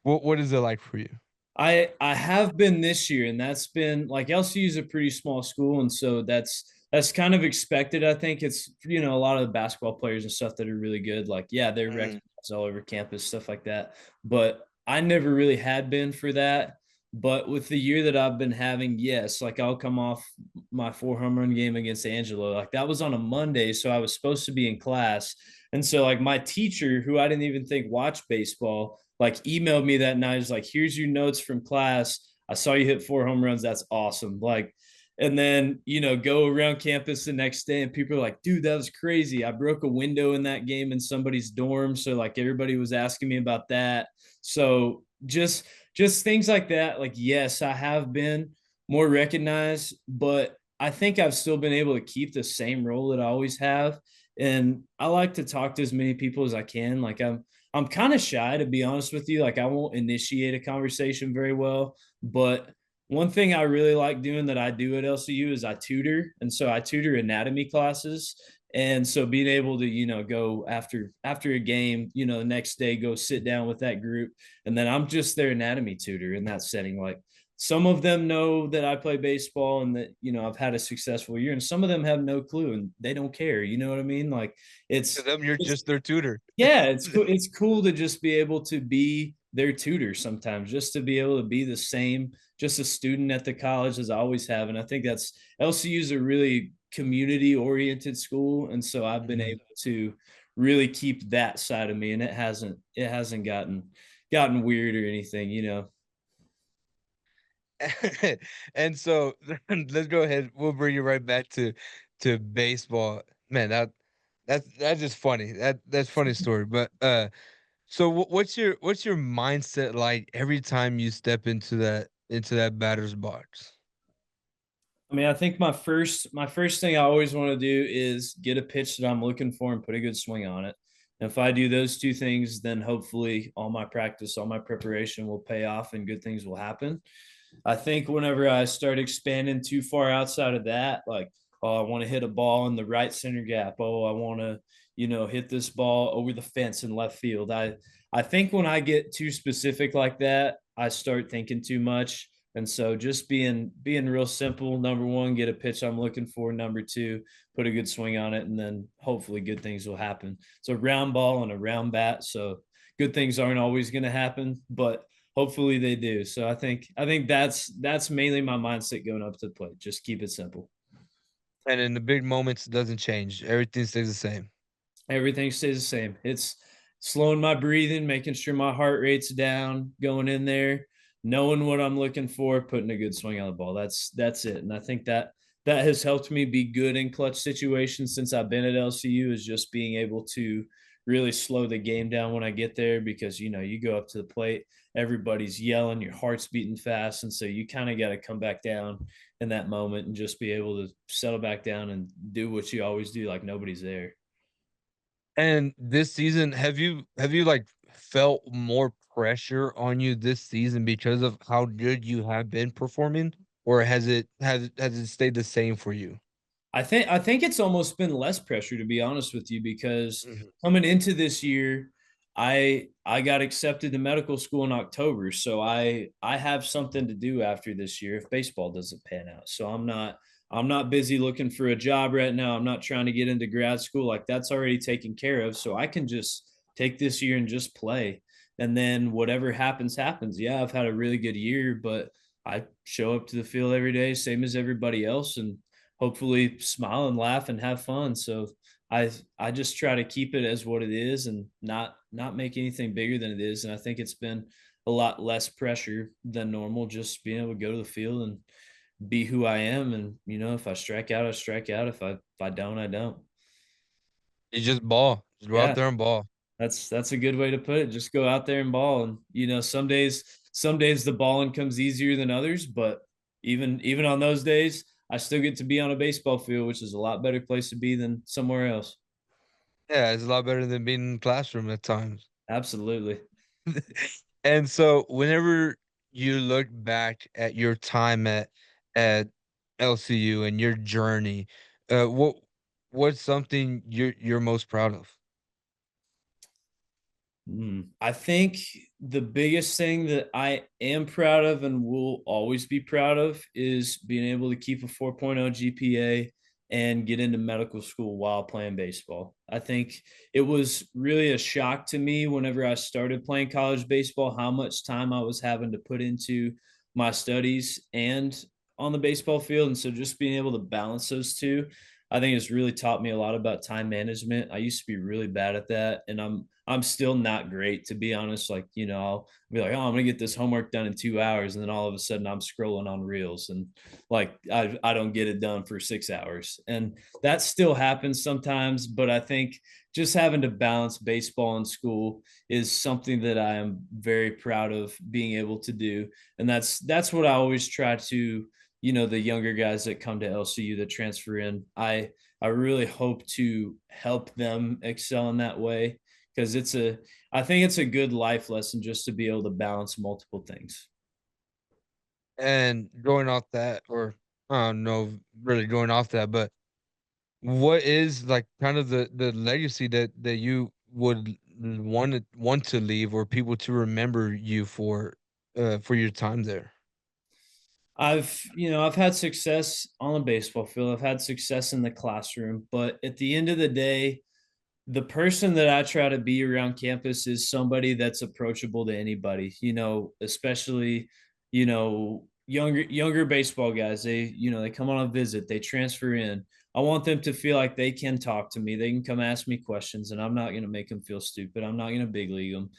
what is it like for you? I have been this year, and that's been like LCU is a pretty small school, and so that's kind of expected. I think it's a lot of the basketball players and stuff that are really good. Like, yeah, they're Mm. recognized all over campus, stuff like that. But I never really had been for that. But with the year that I've been having, yes, like I'll come off my 4 home run game against Angelo. Like that was on a Monday, so I was supposed to be in class. And so like my teacher, who I didn't even think watched baseball, like emailed me that night. Is like, here's your notes from class. I saw you hit 4 home runs. That's awesome. Like, and then, go around campus the next day and people are like, dude, that was crazy. I broke a window in that game in somebody's dorm. So like everybody was asking me about that. So just things like that. Like, yes, I have been more recognized, but I think I've still been able to keep the same role that I always have. And I like to talk to as many people as I can. Like I'm kind of shy, to be honest with you. Like I won't initiate a conversation very well, but one thing I really like doing that I do at LCU is I tutor. And so I tutor anatomy classes. And so being able to, go after a game, the next day, go sit down with that group. And then I'm just their anatomy tutor in that setting. Like some of them know that I play baseball and that, I've had a successful year, and some of them have no clue and they don't care. You know what I mean? Like To it's, them, you're it's just their tutor. yeah, it's cool. It's cool to just be able to be their tutor sometimes, just to be able to be just a student at the college as I always have. And I think that's LCU is a really community oriented school, and so I've been able to really keep that side of me, and it hasn't gotten weird or anything, you know. And so let's go ahead. We'll bring you right back to baseball. Man, that's just funny. That's funny story. But so what's your mindset like every time you step into that batter's box? I mean, I think my first thing I always want to do is get a pitch that I'm looking for and put a good swing on it. And if I do those two things, then hopefully all my practice, all my preparation will pay off and good things will happen. I think whenever I start expanding too far outside of that, like, oh, I want to hit a ball in the right center gap. Oh, I want to, hit this ball over the fence in left field. I think when I get too specific like that, I start thinking too much. And so just being real simple, number one, get a pitch I'm looking for. Number two, put a good swing on it, and then hopefully good things will happen. It's a round ball and a round bat, so good things aren't always going to happen, but hopefully they do. So I think that's mainly my mindset going up to the plate. Just keep it simple. And in the big moments, it doesn't change. Everything stays the same. Everything stays the same. It's slowing my breathing, making sure my heart rate's down, going in there, knowing what I'm looking for, putting a good swing on the ball. That's it. And I think that has helped me be good in clutch situations since I've been at LCU, is just being able to really slow the game down when I get there, because you go up to the plate, everybody's yelling, your heart's beating fast, and so you kind of got to come back down in that moment and just be able to settle back down and do what you always do, like nobody's there. And this season, have you like felt more pressure on you this season because of how good you have been performing, or has it stayed the same for you? I think it's almost been less pressure, to be honest with you, because Mhm. coming into this year, I got accepted to medical school in October, so I have something to do after this year if baseball doesn't pan out. So I'm not busy looking for a job right now. I'm not trying to get into grad school, like that's already taken care of. So I can just take this year and just play, and then whatever happens happens. Yeah, I've had a really good year, but I show up to the field every day, same as everybody else, and hopefully smile and laugh and have fun. So I just try to keep it as what it is and not make anything bigger than it is. And I think it's been a lot less pressure than normal, just being able to go to the field and be who I am. And if I strike out, I strike out. If I don't, I don't. You just ball. Just go out Yeah, there and ball. that's a good way to put it. Just go out there and ball. And some days the balling comes easier than others, but even on those days, I still get to be on a baseball field, which is a lot better place to be than somewhere else. Yeah, it's a lot better than being in the classroom at times. Absolutely. And so whenever you look back at your time at LCU and your journey, what's something you're most proud of? I think the biggest thing that I am proud of and will always be proud of is being able to keep a 4.0 GPA and get into medical school while playing baseball. I think it was really a shock to me whenever I started playing college baseball how much time I was having to put into my studies and on the baseball field. And so just being able to balance those two, I think it's really taught me a lot about time management. I used to be really bad at that, and I'm still not great, to be honest. Like, I'll be like, oh, I'm gonna get this homework done in 2 hours, and then all of a sudden I'm scrolling on reels, and like I don't get it done for 6 hours, and that still happens sometimes. But I think just having to balance baseball and school is something that I am very proud of being able to do, and that's what I always try to the younger guys that come to LCU that transfer in. I really hope to help them excel in that way, because I think it's a good life lesson just to be able to balance multiple things. And going off that, or I don't know, really going off that, but what is like kind of the legacy that you would want to leave or people to remember you for your time there? I've had success on the baseball field. I've had success in the classroom, but at the end of the day, the person that I try to be around campus is somebody that's approachable to anybody, especially, younger baseball guys. They come on a visit, they transfer in. I want them to feel like they can talk to me. They can come ask me questions, and I'm not going to make them feel stupid. I'm not going to big league them.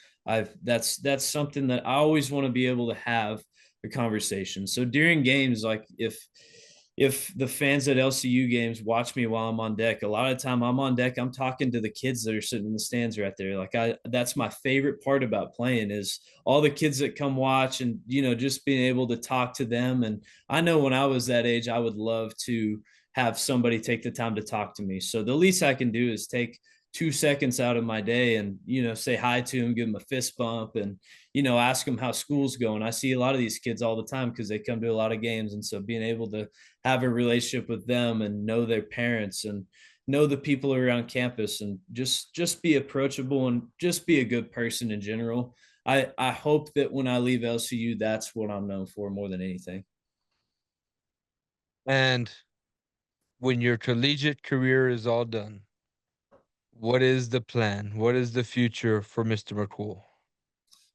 That's something that I always want to be able to have a conversation. So during games, like if the fans at LCU games watch me while I'm on deck, a lot of time I'm on deck, I'm talking to the kids that are sitting in the stands right there. Like that's my favorite part about playing is all the kids that come watch and, just being able to talk to them. And I know when I was that age, I would love to have somebody take the time to talk to me. So the least I can do is take 2 seconds out of my day and, say hi to them, give them a fist bump and, ask them how school's going. I see a lot of these kids all the time because they come to a lot of games. And so being able to have a relationship with them and know their parents and know the people around campus and just be approachable and just be a good person in general. I hope that when I leave LCU, that's what I'm known for more than anything. And when your collegiate career is all done, what is the plan? What is the future for Mr. McCool?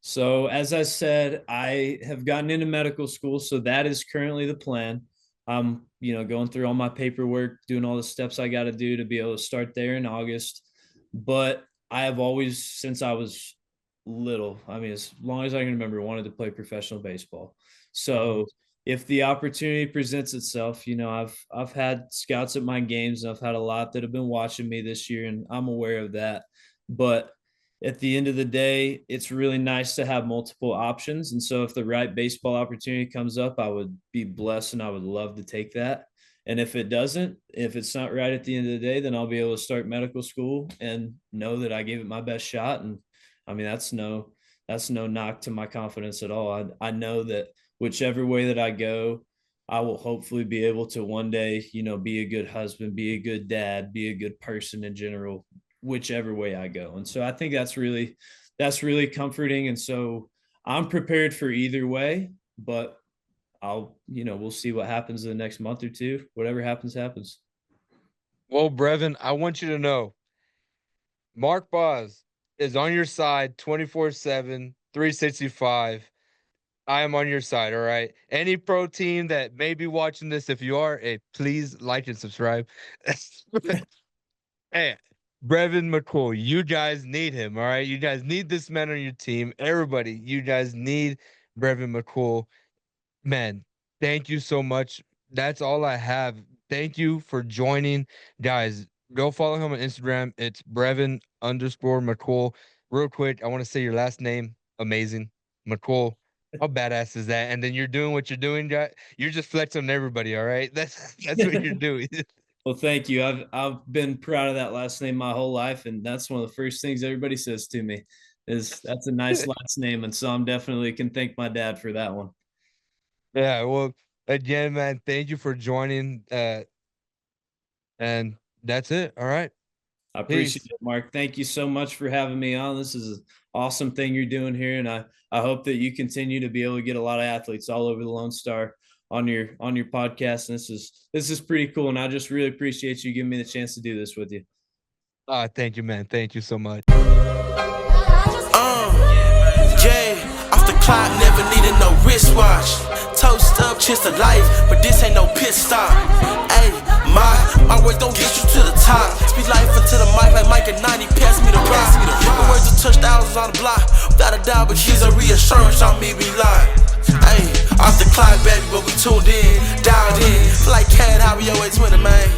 So, as I said, I have gotten into medical school. So that is currently the plan. I'm, going through all my paperwork, doing all the steps I got to do to be able to start there in August. But I have always, since I was little, I mean, as long as I can remember, wanted to play professional baseball. So if the opportunity presents itself, I've had scouts at my games and I've had a lot that have been watching me this year, and I'm aware of that. But at the end of the day, it's really nice to have multiple options. And so if the right baseball opportunity comes up, I would be blessed and I would love to take that. And if it doesn't, if it's not right at the end of the day, then I'll be able to start medical school and know that I gave it my best shot. And I mean, that's no knock to my confidence at all. I know that whichever way that I go, I will hopefully be able to one day, be a good husband, be a good dad, be a good person in general, whichever way I go. And so I think that's really comforting. And so I'm prepared for either way, but we'll see what happens in the next month or two. Whatever happens, happens. Well, Brevin, I want you to know Mark Boz is on your side 24/7, 365. I am on your side, all right? Any pro team that may be watching this, if you are, please like and subscribe. Hey, Brevin McCool, you guys need him, all right? You guys need this man on your team. Everybody, you guys need Brevin McCool. Man, thank you so much. That's all I have. Thank you for joining. Guys, go follow him on Instagram. It's Brevin_McCool. Real quick, I want to say your last name. Amazing. McCool. How badass is that? And then you're doing what you're doing, guy. You're just flexing on everybody, all right? That's what you're doing. Well, thank you. I've been proud of that last name my whole life, and that's one of the first things everybody says to me is that's a nice last name, and so I'm definitely can thank my dad for that one. Yeah, well, again, man, thank you for joining. And that's it. All right. I appreciate it, Mark. Thank you so much for having me on. This is an awesome thing you're doing here, and I hope that you continue to be able to get a lot of athletes all over the Lone Star on your podcast. And this is pretty cool, and I just really appreciate you giving me the chance to do this with you. Thank you, man. Thank you so much. Jay, off the clock, never needed no wristwatch. Toast up, cheers to life, but this ain't no pit stop. Hey, my words don't get you to the top. Speak life into the mic like Mike at 90, pass me the rock. My words will touch thousands on the block, without a doubt, but she's a reassurance on me, we lie. Hey, off the clock, baby, but we tuned in, dialed in. Feel like Cat, how we always winning, man.